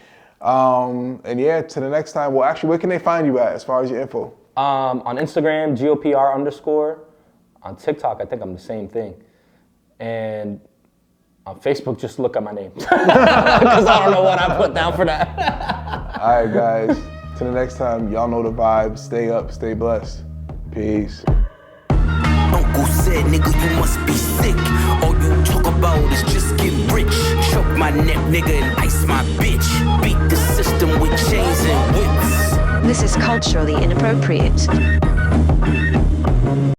[SPEAKER 1] And yeah, to the next time. Well, actually, where can they find you at as far as your info?
[SPEAKER 2] On Instagram, GOPR_. On TikTok, I think I'm the same thing. And on Facebook, just look at my name. Because I don't know what I put down for that.
[SPEAKER 1] All right, guys. Till the next time, y'all know the vibe. Stay up, stay blessed. Peace.
[SPEAKER 3] Uncle said, nigga, you must be sick. All you talk about is just get rich. Choke my neck, nigga, and ice my bitch. Beat the system with chains and whips.
[SPEAKER 4] This is culturally inappropriate.